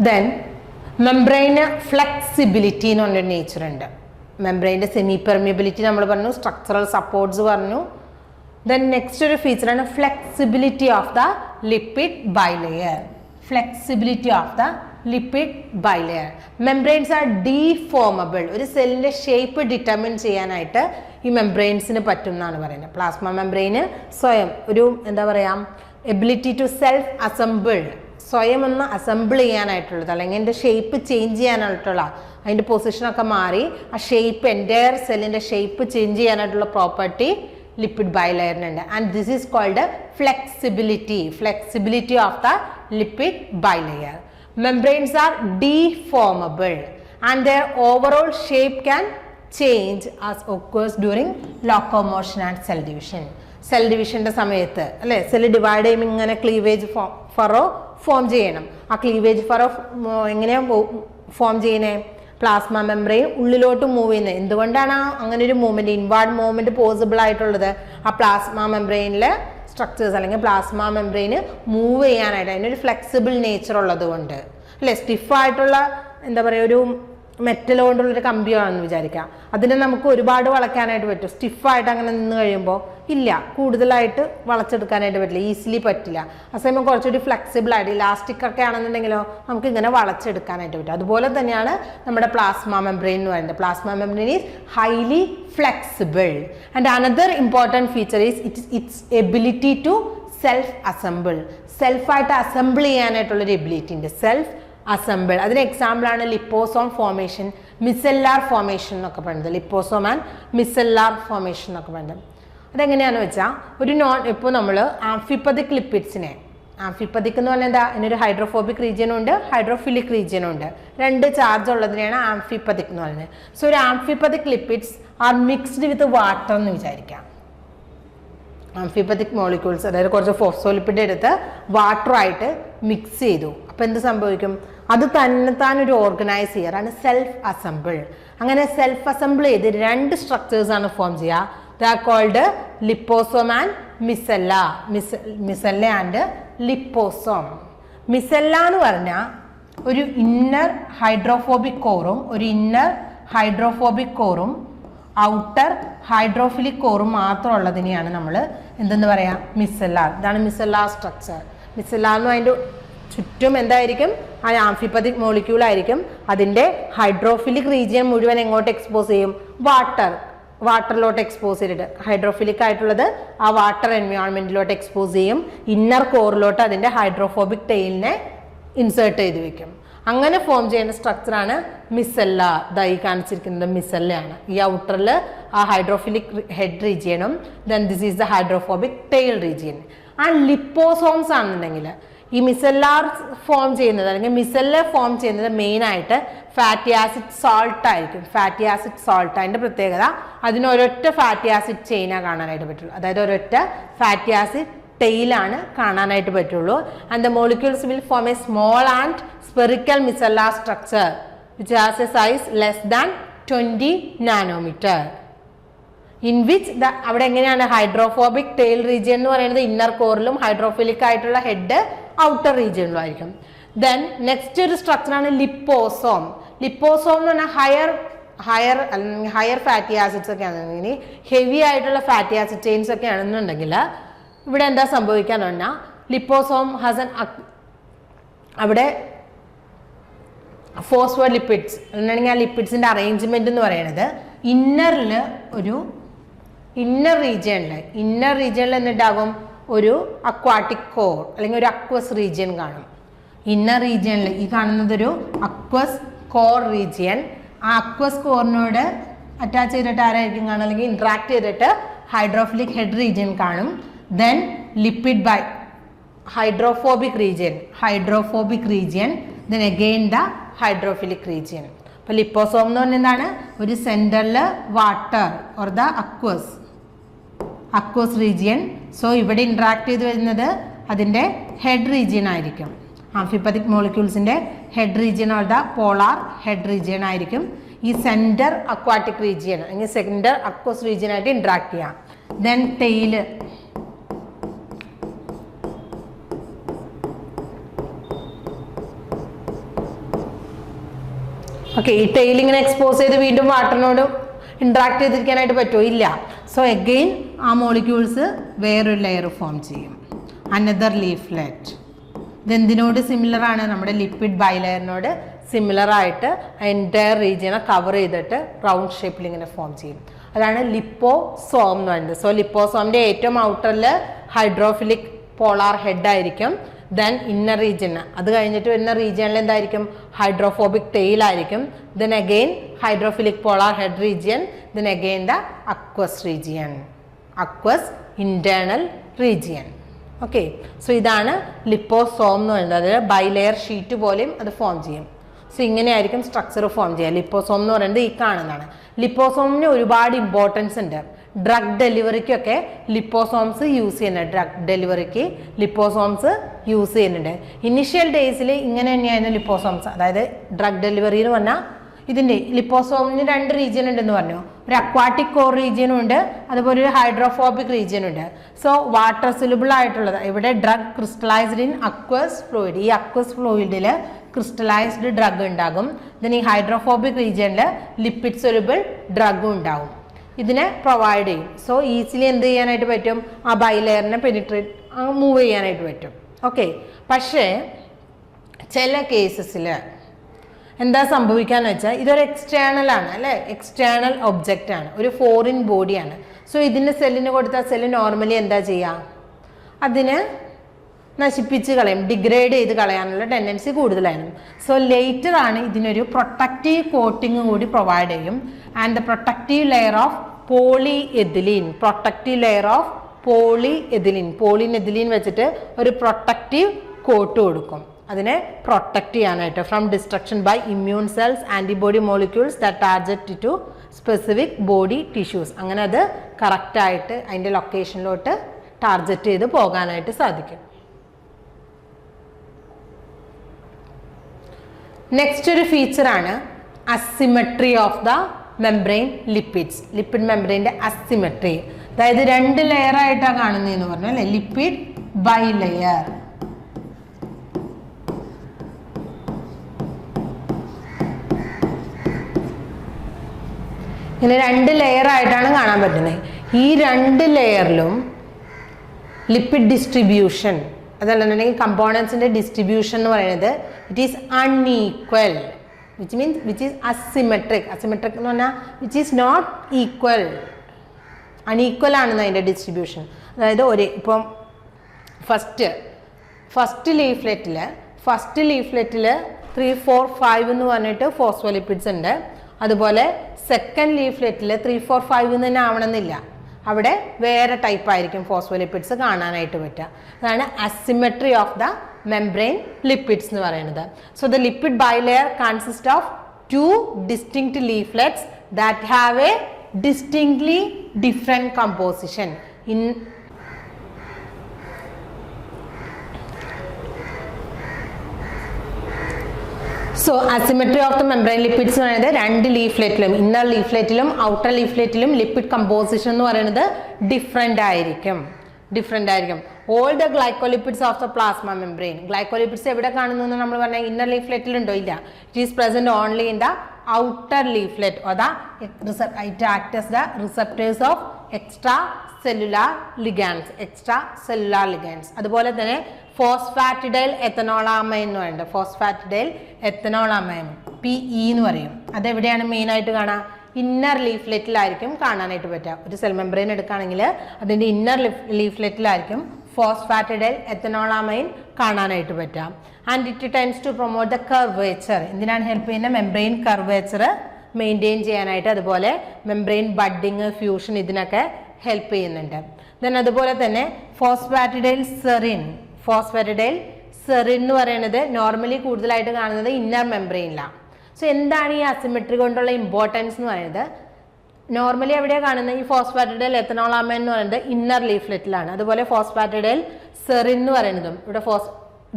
ദെൻ മെംബ്രെയിന് ഫ്ലെക്സിബിലിറ്റി എന്ന് പറഞ്ഞൊരു നേച്ചർ ഉണ്ട്. മെംബ്രെയിൻ്റെ സെമി പെർമിയബിലിറ്റി നമ്മൾ പറഞ്ഞു, സ്ട്രക്ചറൽ സപ്പോർട്ട്സ് പറഞ്ഞു. ദെൻ നെക്സ്റ്റ് ഒരു ഫീച്ചറാണ് flexibility of the lipid bilayer. Flexibility of the lipid bilayer. Membranes are deformable. ഒരു സെല്ലിൻ്റെ ഷേപ്പ് ഡിറ്റർമിൻ ചെയ്യാനായിട്ട് ഈ മെംബ്രെയിൻസിന് പറ്റും എന്നാണ് പറയുന്നത്. പ്ലാസ്മ മെംബ്രെയിന് സ്വയം ഒരു എന്താ പറയുക, എബിലിറ്റി ടു സെൽഫ് അസംബിൾ, സ്വയം ഒന്ന് അസംബിൾ ചെയ്യാനായിട്ടുള്ളത്, അല്ലെങ്കിൽ അതിൻ്റെ ഷേപ്പ് ചേഞ്ച് ചെയ്യാനായിട്ടുള്ള, അതിൻ്റെ പൊസിഷനൊക്കെ മാറി ആ ഷേപ്പ്, എൻ്റയർ സെല്ലിൻ്റെ ഷേപ്പ് ചേഞ്ച് ചെയ്യാനായിട്ടുള്ള പ്രോപ്പർട്ടി ലിപ്പിഡ് ബൈലെയറിനുണ്ട്. And this is called flexibility of the lipid bilayer. Membranes are deformable and their overall shape can change as occurs during locomotion and cell division. Cell ഡിവിഷൻ്റെ സമയത്ത് അല്ലേ, cell divide ചെയ്യുമ്പോൾ ഇങ്ങനെ cleavage Faro form ചെയ്യണം. ആ cleavage Faro എങ്ങനെയാണ് form ചെയ്യുന്നത്? Plasma membrane ഉള്ളിലോട്ട് മൂവ് ചെയ്യുന്നത്. എന്തുകൊണ്ടാണ് അങ്ങനെ ഒരു മൂവ്മെൻറ്റ്, ഇൻവാർഡ് മൂവ്മെൻറ്റ് പോസിബിൾ ആയിട്ടുള്ളത്? ആ പ്ലാസ്മ മെംബ്രെയിനിലെ സ്ട്രക്ചേഴ്സ് അല്ലെങ്കിൽ പ്ലാസ്മ മെംബ്രെയിന് മൂവ് ചെയ്യാനായിട്ട് അതിനൊരു ഫ്ലെക്സിബിൾ നേച്ചർ ഉള്ളത് കൊണ്ട് അല്ലേ. സ്റ്റിഫായിട്ടുള്ള എന്താ പറയുക, ഒരു മെറ്റൽ കൊണ്ടുള്ളൊരു കമ്പിയാണെന്ന് വിചാരിക്കാം. അതിനെ നമുക്ക് ഒരുപാട് വളയ്ക്കാനായിട്ട് പറ്റും. സ്റ്റിഫായിട്ട് അങ്ങനെ നിന്ന് കഴിയുമ്പോൾ ഇല്ല, കൂടുതലായിട്ട് വളച്ചെടുക്കാനായിട്ട് പറ്റില്ല, ഈസിലി പറ്റില്ല. അസമയം കുറച്ചുകൂടി ഫ്ലെക്സിബിൾ ആയിട്ട് ഇലാസ്റ്റിക് ഒക്കെ ആണെന്നുണ്ടെങ്കിലോ നമുക്ക് ഇങ്ങനെ വളച്ചെടുക്കാനായിട്ട് പറ്റും. അതുപോലെ തന്നെയാണ് നമ്മുടെ പ്ലാസ്മ മെംബ്രെയിൻ എന്ന് പറയുന്നത്. Plasma membrane is highly flexible and another important feature is its ability to self assemble. സെൽഫായിട്ട് അസംബിൾ ചെയ്യാനായിട്ടുള്ളൊരു എബിലിറ്റി ഉണ്ട്, സെൽഫ് അസംബിൾ. അതിന് എക്സാമ്പിളാണ് ലിപ്പോസോം ഫോർമേഷൻ, മിസെല്ലാർ ഫോർമേഷൻ എന്നൊക്കെ പറയുന്നത്. ലിപ്പോസോം ആൻഡ് മിസെല്ലാർ ഫോർമേഷൻ എന്നൊക്കെ പറയുന്നത് അതെങ്ങനെയാണെന്ന് വെച്ചാൽ ഒരു ഇപ്പോൾ നമ്മൾ ആംഫിപ്പതിക് ലിപ്പിഡ്സിനെ, ആംഫിപ്പതിക് എന്ന് പറഞ്ഞാൽ എന്താ, ഇതിനൊരു ഹൈഡ്രോഫോബിക് റീജിയനും ഉണ്ട്, ഹൈഡ്രോഫിലിക് റീജിയനും ഉണ്ട്. 2 ചാർജ് ഉള്ളതിനെയാണ് ആംഫിപ്പതിക് എന്ന് പറയുന്നത്. സോ ഒരു amphipathic lipids are mixed with water എന്ന് വിചാരിക്കാം. ആംഫിപ്പതിക് മോളിക്യൂൾസ്, അതായത് കുറച്ച് ഫോസ്ഫോലിപ്പിഡ് എടുത്ത് വാട്ടറായിട്ട് മിക്സ് ചെയ്തു. അപ്പോൾ എന്ത് സംഭവിക്കും, അത് തന്നെത്താനൊരു ഓർഗനൈസ് ചെയ്യാറാണ് സെൽഫ് അസംബിൾ. അങ്ങനെ സെൽഫ് അസംബിൾ ചെയ്ത് 2 സ്ട്രക്ചേഴ്സാണ് ഫോം ചെയ്യുക. They are called liposome and micelle. Micelle and liposome. Micelle എന്ന് പറഞ്ഞാൽ ഒരു ഇന്നർ ഹൈഡ്രോഫോബിക് കോറും ഒരു ഇന്നർ ഹൈഡ്രോഫോബിക് കോറും ഔട്ടർ ഹൈഡ്രോഫിലിക് കോറും മാത്രം ഉള്ളതിനെയാണ് നമ്മൾ എന്തെന്ന് പറയാം, മിസെല്ലാർ. ഇതാണ് മിസെല്ലാർ സ്ട്രക്ചർ. മിസെല്ലാർ എന്ന് അതിൻ്റെ ചുറ്റും എന്തായിരിക്കും, ആ ആംഫിപ്പതിക് മോളിക്യൂൾ ആയിരിക്കും. അതിൻ്റെ ഹൈഡ്രോഫിലിക് റീജിയൻ മുഴുവൻ എങ്ങോട്ട് എക്സ്പോസ് ചെയ്യും, വാട്ടറിലോട്ട് എക്സ്പോസ് ചെയ്തിട്ട്, ഹൈഡ്രോഫിലിക് ആയിട്ടുള്ളത് ആ വാട്ടർ എൻവയോൺമെന്റിലോട്ട് എക്സ്പോസ് ചെയ്യും. ഇന്നർ കോറിലോട്ട് അതിൻ്റെ ഹൈഡ്രോഫോബിക് ടെയിലിനെ ഇൻസേർട്ട് ചെയ്ത് വെക്കും. അങ്ങനെ ഫോം ചെയ്യുന്ന സ്ട്രക്ചറാണ് മിസെല്ല. ഈ കാണിച്ചിരിക്കുന്നത് മിസെല്ലയാണ്. ഈ ഔട്ടറിൽ ആ ഹൈഡ്രോഫിലിക് ഹെഡ് റീജിയനും then this is the hydrophobic tail region. And liposomes ആണെന്നുണ്ടെങ്കിൽ ഈ മിസെല്ലാർ ഫോം ചെയ്യുന്നത് അല്ലെങ്കിൽ മിസെല്ല ഫോം ചെയ്യുന്നത് മെയിനായിട്ട് ഫാറ്റി ആസിഡ് സോൾട്ട് ആയിരിക്കും. ഫാറ്റി ആസിഡ് സോൾട്ട് അതിൻ്റെ പ്രത്യേകത, അതിന് ഒരൊറ്റ ഫാറ്റി ആസിഡ് ചെയിനാണ് കാണാനായിട്ട് പറ്റുള്ളൂ. അതായത് ഒരൊറ്റ ഫാറ്റി ആസിഡ് ടെയിലാണ് കാണാനായിട്ട് പറ്റുള്ളൂ. And the molecules will form A small and spherical micellar structure which has a size less than 20 nanometer in which അവിടെ എങ്ങനെയാണ് ഹൈഡ്രോഫോബിക് ടെയിൽ റീജിയൻ എന്ന് പറയുന്നത് ഇന്നർ കോറിലും ഹൈഡ്രോഫിലിക് ആയിട്ടുള്ള ഹെഡ് ഔട്ടർ റീജിയനിലും ആയിരിക്കും. ദെൻ നെക്സ്റ്റ് ഒരു സ്ട്രക്ചറാണ് liposome. Liposome എന്ന് പറഞ്ഞാൽ higher fatty acids ഒക്കെ ആണെന്നുണ്ടെങ്കിൽ, ഹെവി ആയിട്ടുള്ള ഫാറ്റി ആസിഡ് ചെയിൻസ് ഒക്കെ ആണെന്നുണ്ടെങ്കിൽ ഇവിടെ എന്താ സംഭവിക്കാന്ന് പറഞ്ഞാൽ ലിപ്പോസോം ഹാസ് അവിടെ ഫോസ്ഫോലിപ്പിഡ്സ് എന്നാണെങ്കിൽ ആ ലിപ്പിഡ്സിൻ്റെ അറേഞ്ച്മെന്റ് എന്ന് പറയുന്നത് ഇന്നറിൽ ഒരു ഇന്നർ റീജിയനിൽ എന്നിട്ടാകും ഒരു അക്വാട്ടിക് കോർ അല്ലെങ്കിൽ ഒരു അക്വസ് റീജിയൻ കാണും. ഇന്നർ റീജിയനിൽ ഈ കാണുന്നത് ഒരു അക്വസ് കോർ റീജിയൻ. ആ അക്വസ് കോറിനോട് അറ്റാച്ച് ചെയ്തിട്ട് ആരായിരിക്കും കാണും, അല്ലെങ്കിൽ ഇൻട്രാക്ട് ചെയ്തിട്ട് ഹൈഡ്രോഫിലിക് ഹെഡ് റീജിയൻ കാണും. Then lipid by hydrophobic region, then again the hydrophilic region. അപ്പോൾ ലിപ്പോസോം എന്ന് പറഞ്ഞാൽ എന്താണ്, ഒരു സെൻറ്ററിൽ water or the aqueous region. So ഇവിടെ ഇൻട്രാക്ട് ചെയ്ത് വരുന്നത് അതിൻ്റെ ഹെഡ് റീജിയൻ ആയിരിക്കും. ആംഫിപ്പതിക് മോളിക്യൂൾസിൻ്റെ head region or the polar head region ആയിരിക്കും ഈ സെൻറ്റർ അക്വാട്ടിക് റീജിയൻ അല്ലെങ്കിൽ സെൻറ്റർ അക്വസ് റീജിയൻ ആയിട്ട് ഇൻട്രാക്ട് ചെയ്യാം. ദെൻ ടെയില്, ഓക്കെ, ഈ ടെയിൽ ഇങ്ങനെ എക്സ്പോസ് ചെയ്ത് വീണ്ടും വാട്ടറിനോട് ഇൻട്രാക്ട് ചെയ്തിരിക്കാനായിട്ട് പറ്റുമോ, ഇല്ല. സോ അഗെയിൻ ആ മോളിക്യൂൾസ് വേറൊരു ലെയർ ഫോം ചെയ്യും, അനദർ ലീഫ്ലെറ്റ്. ഇതെന്തിനോട് സിമിലർ ആണ്, നമ്മുടെ ലിപ്പിഡ് ബൈലെയറിനോട് സിമിലർ ആയിട്ട് എൻറ്റയർ റീജിയനെ കവർ ചെയ്തിട്ട് റൗണ്ട് ഷേപ്പിൽ ഇങ്ങനെ ഫോം ചെയ്യും. അതാണ് ലിപ്പോസോം എന്ന് പറയുന്നത്. സോ ലിപ്പോസോമിൻ്റെ ഏറ്റവും ഔട്ടറിൽ ഹൈഡ്രോഫിലിക് പോളാർ ഹെഡ് ആയിരിക്കും. ദെൻ ഇന്നർ റീജിയൻ, അത് കഴിഞ്ഞിട്ട് വരുന്ന റീജിയനിൽ എന്തായിരിക്കും, ഹൈഡ്രോഫോബിക് ടെയിൽ ആയിരിക്കും. Then again hydrophilic polar head region. Then again the aqueous region, aqueous internal region. Okay, so ഇതാണ് ലിപ്പോസോം എന്ന് പറയുന്നത്. അതായത് ബൈലെയർ ഷീറ്റ് പോലെയും അത് ഫോം ചെയ്യും. സോ ഇങ്ങനെയായിരിക്കും സ്ട്രക്ചർ ഫോം ചെയ്യുക. ലിപ്പോസോം എന്ന് പറയുന്നത് ഈ കാണുന്നതാണ്. ലിപ്പോസോമിന് ഒരുപാട് ഇമ്പോർട്ടൻസ് ഉണ്ട്. ഡ്രഗ് ഡെലിവറിക്കൊക്കെ ലിപ്പോസോംസ് യൂസ് ചെയ്യുന്നുണ്ട്. ഡ്രഗ് ഡെലിവറിക്ക് ലിപ്പോസോംസ് യൂസ് ചെയ്യുന്നുണ്ട്. ഇനിഷ്യൽ ഡേയ്സിൽ ഇങ്ങനെ തന്നെയായിരുന്നു ലിപ്പോസോംസ്. അതായത് ഡ്രഗ് ഡെലിവറി എന്ന് പറഞ്ഞാൽ ഇതിൻ്റെ ലിപ്പോസോമിന് 2 റീജിയൻ ഉണ്ടെന്ന് പറഞ്ഞു. ഒരു അക്വാട്ടിക് കോർ റീജിയനും ഉണ്ട്, അതുപോലെ ഒരു ഹൈഡ്രോഫോബിക് റീജിയൻ ഉണ്ട്. സോ വാട്ടർ സൊല്യൂബിൾ ആയിട്ടുള്ളത് ഇവിടെ drug crystallised in aqueous fluid. ഈ അക്വസ് ഫ്ലൂയിഡിൽ ക്രിസ്റ്റലൈസ്ഡ് ഡ്രഗ് ഉണ്ടാകും. ദെൻ ഈ ഹൈഡ്രോഫോബിക് റീജിയനിൽ ലിപ്പിഡ് സൊല്യൂബിൾ ഡ്രഗും ഉണ്ടാവും. ഇതിനെ പ്രൊവൈഡ് ചെയ്യും. സോ ഈസിലി എന്ത് ചെയ്യാനായിട്ട് പറ്റും, ആ ബൈലെയറിനെ പെനിട്രേറ്റ് മൂവ് ചെയ്യാനായിട്ട് പറ്റും. ഓക്കെ, പക്ഷേ ചില കേസസിൽ എന്താ സംഭവിക്കാന്ന് വെച്ചാൽ ഇതൊരു എക്സ്റ്റേണൽ ആണ് അല്ലേ, എക്സ്റ്റേണൽ ഒബ്ജക്റ്റ് ആണ്, ഒരു ഫോറിൻ ബോഡിയാണ്. സോ ഇതിന് സെല്ലിന് കൊടുത്താൽ സെല്ല് നോർമലി എന്താ ചെയ്യുക, അതിന് നശിപ്പിച്ച് കളയും, ഡിഗ്രേഡ് ചെയ്ത് കളയാനുള്ള ടെൻഡൻസി കൂടുതലാണ്. സോ ലേറ്റർ ആണ് ഇതിനൊരു പ്രൊട്ടക്റ്റീവ് കോട്ടിങ് കൂടി പ്രൊവൈഡ് ചെയ്യും. And the protective layer of polyethylene, protective layer of polyethylene, polyethylene വെച്ചിട്ട് ഒരു പ്രൊട്ടക്റ്റീവ് കോട്ട് കൊടുക്കും അതിനെ പ്രൊട്ടക്റ്റ് ചെയ്യാനായിട്ട് from destruction by immune cells, antibody molecules that target to specific body tissues. അങ്ങനെ അത് കറക്റ്റായിട്ട് അതിൻ്റെ ലൊക്കേഷനിലോട്ട് ടാർഗറ്റ് ചെയ്ത് പോകാനായിട്ട് സാധിക്കും. നെക്സ്റ്റ് ഒരു ഫീച്ചറാണ് asymmetry of the membrane lipids. Lipid മെംബ്രെയിൻ്റെ അസിമെട്രി, അതായത് 2 ലെയർ ആയിട്ടാണ് കാണുന്നതെന്ന് പറഞ്ഞാൽ അല്ലേ, ലിപ്പിഡ് ബൈ ലെയർ. ഇങ്ങനെ 2 ലെയർ ആയിട്ടാണ് കാണാൻ പറ്റുന്നത്. ഈ 2 ലെയറിലും ലിപ്പിഡ് ഡിസ്ട്രിബ്യൂഷൻ, അതല്ലെന്നുണ്ടെങ്കിൽ കമ്പോണൻസിൻ്റെ ഡിസ്ട്രിബ്യൂഷൻ എന്ന് പറയുന്നത് it is unequal, which means which is asymmetric. Asymmetric എന്ന് പറഞ്ഞാൽ which is not equal, unequal ആണെന്ന് അതിൻ്റെ ഡിസ്ട്രിബ്യൂഷൻ. അതായത് ഇപ്പം ഫസ്റ്റ് ലീഫ്ലെറ്റിൽ 3, 4, 5 എന്ന് പറഞ്ഞിട്ട് ഫോസ്ഫോലിപ്പിഡ്സ് ഉണ്ട്. അതുപോലെ സെക്കൻഡ് ലീഫ്ലെറ്റിൽ 3, 4, 5 എന്ന് തന്നെ ആവണമെന്നില്ല, അവിടെ വേറെ ടൈപ്പ് ആയിരിക്കും ഫോസ്ഫോലിപ്പിഡ്സ് കാണാനായിട്ട് പറ്റുക. അതാണ് asymmetry of the membrane lipids എന്ന് പറയുന്നത്. So the lipid bilayer consist of 2 distinct leaflets that have a distinctly different composition. So asymmetry of the membrane lipids എന്ന് പറയുന്നത് 2 ലീഫ്ലെറ്റിലും, ഇന്നർ ലീഫ്ലെറ്റിലും ഔട്ടർ ലീഫ്ലെറ്റിലും ലിപ്പിഡ് കമ്പോസിഷൻ എന്ന് പറയുന്നത് ഡിഫറെൻ്റ് ആയിരിക്കും. All the glycolipids of the plasma membrane. Glycolipids എവിടെ കാണുന്നു എന്ന് നമ്മൾ പറഞ്ഞാൽ ഇന്നർ ലീഫ്ലെറ്റിലുണ്ടോ? ഇല്ല. It is present only in the outer leaflet or the it act as the receptors of extra cellular ligands. അതുപോലെ തന്നെ ഫോസ്ഫാറ്റിഡൈൽ എത്തനോളാമൈൻ എന്ന് പറയുന്നത്, ഫോസ്ഫാറ്റിഡൈൽ എത്തനോളാമൈൻ PE എന്ന് പറയും. അതെവിടെയാണ് മെയിനായിട്ട് കാണാം? ഇന്നർ ലീഫ്ലെറ്റിലായിരിക്കും കാണാനായിട്ട് പറ്റുക. ഒരു സെൽ മെംബ്രെയിൻ എടുക്കുകയാണെങ്കിൽ അതിൻ്റെ ഇന്നർ ലീഫ്ലെറ്റിലായിരിക്കും ഫോസ്ഫാറ്റിഡൈൽ എത്തനോളാമൈൻ കാണാനായിട്ട് പറ്റുക. And it tends to promote the curvature. എന്തിനാണ് ഹെൽപ്പ് ചെയ്യുന്നത്? മെംബ്രെയിൻ കർവേച്ചർ മെയിൻറ്റെയിൻ ചെയ്യാനായിട്ട്, അതുപോലെ മെംബ്രെയിൻ ബഡ്ഡിങ്, ഫ്യൂഷൻ ഇതിനൊക്കെ ഹെൽപ്പ് ചെയ്യുന്നുണ്ട്. ദെൻ അതുപോലെ തന്നെ ഫോസ്ഫാറ്റിഡൈൽ സെറിൻ എന്ന് പറയുന്നത് നോർമലി കൂടുതലായിട്ട് കാണുന്നത് ഇന്നർ മെംബ്രെയിനിലാണ്. സോ എന്താണ് ഈ അസിമെട്രി കൊണ്ടുള്ള ഇമ്പോർട്ടൻസ് എന്ന് പറയുന്നത്? നോർമലി എവിടെയാണ് കാണുന്നത്? ഈ ഫോസ്ഫാറ്റിഡൈൽ എത്തനോളാമൈൻ എന്ന് പറയുന്നത് ഇന്നർ ലീഫ്ലെറ്റിലാണ്. അതുപോലെ ഫോസ്ഫാറ്റിഡൈൽ സെറിൻ എന്ന് പറയുന്നതും ഇവിടെ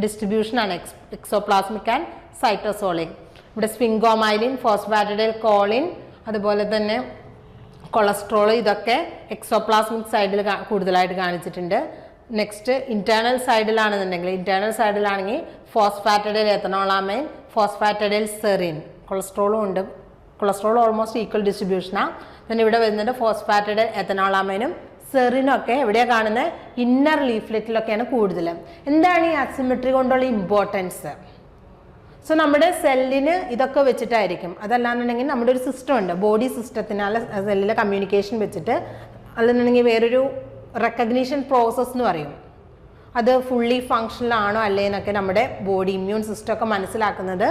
ഡിസ്ട്രിബ്യൂഷനാണ് എക്സോപ്ലാസ്മിക് ആൻഡ് സൈറ്റോസോളിക്. ഇവിടെ സ്ഫിങ്കോമൈലിൻ, ഫോസ്ഫാറ്റിഡൈൽ കോളിൻ, അതുപോലെ തന്നെ കൊളസ്ട്രോൾ, ഇതൊക്കെ എക്സോപ്ലാസ്മിക് സൈഡിൽ കൂടുതലായിട്ട് കാണിച്ചിട്ടുണ്ട്. നെക്സ്റ്റ് ഇന്റേണൽ സൈഡിലാണെങ്കിൽ ഫോസ്ഫാറ്റിഡൈൽ എത്തനോളാമൈൻ, ഫോസ്ഫാറ്റിഡൈൽ സെറിൻ, കൊളസ്ട്രോളും ഉണ്ട്. കൊളസ്ട്രോൾ ഓൾമോസ്റ്റ് ഈക്വൽ ഡിസ്ട്രിബ്യൂഷനാണ്. then ഇവിടെ വരുന്നത് ഫോസ്ഫാറ്റിഡൈൽ എത്തനോളാമൈനും സെറിനും ഒക്കെ എവിടെയാണ് കാണുന്നത്? ഇന്നർ ലീഫ്ലെറ്റിലൊക്കെയാണ് കൂടുതൽ. എന്താണ് ഈ അസിമെട്രി കൊണ്ടുള്ള ഇമ്പോർട്ടൻസ്? സോ നമ്മുടെ സെല്ലിന് ഇതൊക്കെ വെച്ചിട്ടായിരിക്കും. അതല്ലാന്നുണ്ടെങ്കിൽ നമ്മുടെ ഒരു സിസ്റ്റം ഉണ്ട്, ബോഡി സിസ്റ്റത്തിനാല് സെല്ലിലെ കമ്മ്യൂണിക്കേഷൻ വെച്ചിട്ട്, അല്ലെന്നുണ്ടെങ്കിൽ വേറൊരു റെക്കഗ്നീഷൻ പ്രോസസ്സ് എന്ന് പറയും. അത് ഫുള്ളി ഫങ്ഷണൽ ആണോ അല്ലേ എന്നൊക്കെ നമ്മുടെ ബോഡി ഇമ്മ്യൂൺ സിസ്റ്റം ഒക്കെ മനസ്സിലാക്കുന്നത്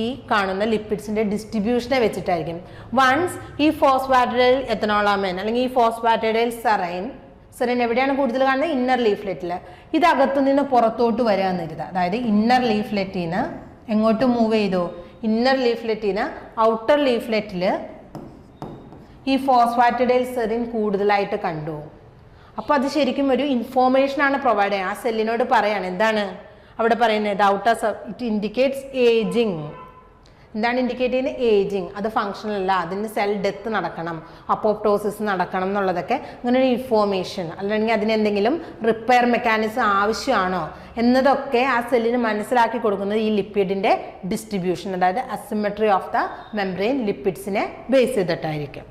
ഈ കാണുന്ന ലിപ്പിഡ്സിൻ്റെ ഡിസ്ട്രിബ്യൂഷനെ വെച്ചിട്ടായിരിക്കും. വൺസ് ഈ ഫോസ്ഫാറ്റിഡൈൽ എത്തനോളാമൈൻ അല്ലെങ്കിൽ ഈ ഫോസ്ഫാറ്റിഡൈൽ സെറിൻ എവിടെയാണ് കൂടുതൽ കാണുന്നത്? ഇന്നർ ലീഫ്ലെറ്റിൽ. ഇത് അകത്തുനിന്ന് പുറത്തോട്ട് വരിക എന്നരുത്. അതായത് ഇന്നർ ലീഫ്ലെറ്റിൽ നിന്ന് എങ്ങോട്ട് മൂവ് ചെയ്തു? ഇന്നർ ലീഫ്ലെറ്റിൽ നിന്ന് ഔട്ടർ ലീഫ്ലെറ്റിൽ ഈ ഫോസ്ഫാറ്റിഡൈൽ സെറിൻ കൂടുതലായിട്ട് കണ്ടു. അപ്പോൾ അത് ശരിക്കും ഒരു ഇൻഫോർമേഷനാണ് പ്രൊവൈഡ് ചെയ്യുക. ആ സെല്ലിനോട് പറയാണ് എന്താണ് അവിടെ പറയുന്നത്? Outer it indicates ageing. എന്താണ് ഇൻഡിക്കേറ്റ് ചെയ്യുന്നത്? ഏജിങ്. അത് ഫങ്ഷണൽ അല്ല, അതിന് സെൽ ഡെത്ത് നടക്കണം, അപ്പോപ്ടോസിസ് നടക്കണം എന്നുള്ളതൊക്കെ അങ്ങനെ ഒരു ഇൻഫോർമേഷൻ. അല്ലെങ്കിൽ അതിനെന്തെങ്കിലും റിപ്പയർ മെക്കാനിസം ആവശ്യമാണോ എന്നതൊക്കെ ആ സെല്ലിന് മനസ്സിലാക്കി കൊടുക്കുന്നത് ഈ ലിപ്പിഡിൻ്റെ ഡിസ്ട്രിബ്യൂഷൻ, അതായത് അസിമെട്രി ഓഫ് ദ മെംബ്രെയിൻ ലിപ്പിഡ്സിനെ ബേസ് ചെയ്തിട്ടായിരിക്കും.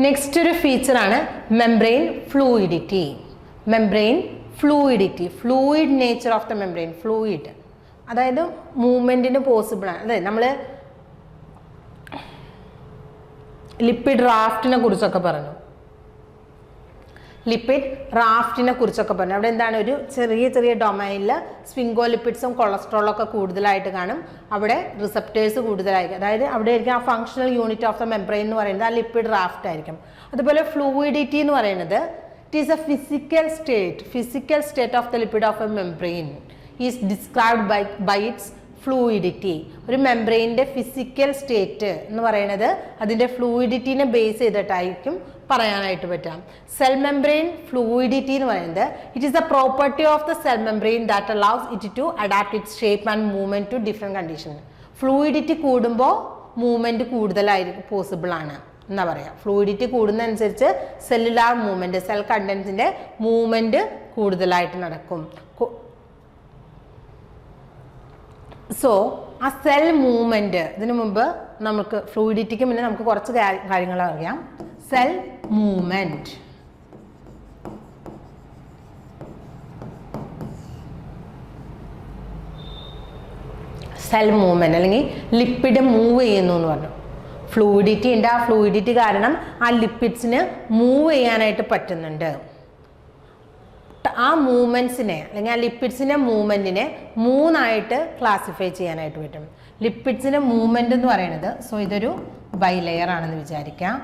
നെക്സ്റ്റ് ഒരു ഫീച്ചറാണ് membrane fluidity. Membrane fluidity, fluid nature of the membrane, fluid അതായത് മൂവ്മെൻറ്റിന് പോസിബിളാണ്. അതെ, നമ്മൾ ലിപ്പിഡ് റാഫ്റ്റിനെ കുറിച്ചൊക്കെ പറഞ്ഞു, ലിപ്പിഡ് റാഫ്റ്റിനെ കുറിച്ചൊക്കെ പറഞ്ഞു. അവിടെ എന്താണ്, ഒരു ചെറിയ ചെറിയ ഡൊമൈനിൽ സ്വിംഗോലിപ്പിഡ്സും കൊളസ്ട്രോളും ഒക്കെ കൂടുതലായിട്ട് കാണും. അവിടെ റിസപ്റ്റേഴ്സ് കൂടുതലായിരിക്കും, അതായത് അവിടെ ആയിരിക്കും ആ functional unit of the membrane എന്ന് പറയുന്നത് ആ ലിപ്പിഡ് റാഫ്റ്റ് ആയിരിക്കും. അതുപോലെ ഫ്ലൂയിഡിറ്റി എന്ന് പറയുന്നത് it is a physical state of the lipid of a membrane is described by its fluidity. ഒരു മെംബ്രെയിൻ്റെ ഫിസിക്കൽ സ്റ്റേറ്റ് എന്ന് പറയുന്നത് അതിൻ്റെ ഫ്ലൂയിഡിറ്റിനെ ബേസ് ചെയ്തിട്ടായിരിക്കും പറയാനായിട്ട് പറ്റാം. സെൽ മെംബ്രെയിൻ ഫ്ലൂയിഡിറ്റി എന്ന് പറയുന്നത് it is a property of the cell membrane that allows it to adapt its shape and movement to different condition. Fluidity കൂടുമ്പോൾ movement കൂടുതലായിരിക്കും പോസിബിൾ ആണ് എന്നാ പറയാം. ഫ്ലൂയിഡിറ്റി കൂടുന്നതനുസരിച്ച് സെല്ലുലാർ മൂവ്മെൻറ്റ്, സെൽ കണ്ടൻസിൻ്റെ മൂവ്മെൻറ്റ് കൂടുതലായിട്ട് നടക്കും. സോ ആ സെൽ മൂവ്മെൻറ്റ്, ഇതിനു മുമ്പ് നമുക്ക് ഫ്ലൂയിഡിറ്റിക്ക് മുന്നേ നമുക്ക് കുറച്ച് കാര്യങ്ങൾ അറിയാം. സെൽ മൂവ്മെൻറ്റ്, സെൽ മൂവ്മെൻറ്റ് അല്ലെങ്കിൽ ലിപ്പിഡ് മൂവ് ചെയ്യുന്നു എന്ന് പറഞ്ഞു. ഫ്ലൂയിഡിറ്റി ഉണ്ട്, ആ ഫ്ലൂയിഡിറ്റി കാരണം ആ ലിപ്പിഡ്സിന് മൂവ് ചെയ്യാനായിട്ട് പറ്റുന്നുണ്ട്. ആ മൂവ്മെൻറ്റ്സിനെ അല്ലെങ്കിൽ ആ ലിപ്പിഡ്സിൻ്റെ മൂവ്മെൻറ്റിനെ മൂന്നായിട്ട് ക്ലാസിഫൈ ചെയ്യാനായിട്ട് പറ്റും. ലിപ്പിഡ്സിൻ്റെ മൂവ്മെൻറ്റ് എന്ന് പറയുന്നത്, സോ ഇതൊരു ബൈലെയർ ആണെന്ന് വിചാരിക്കാം.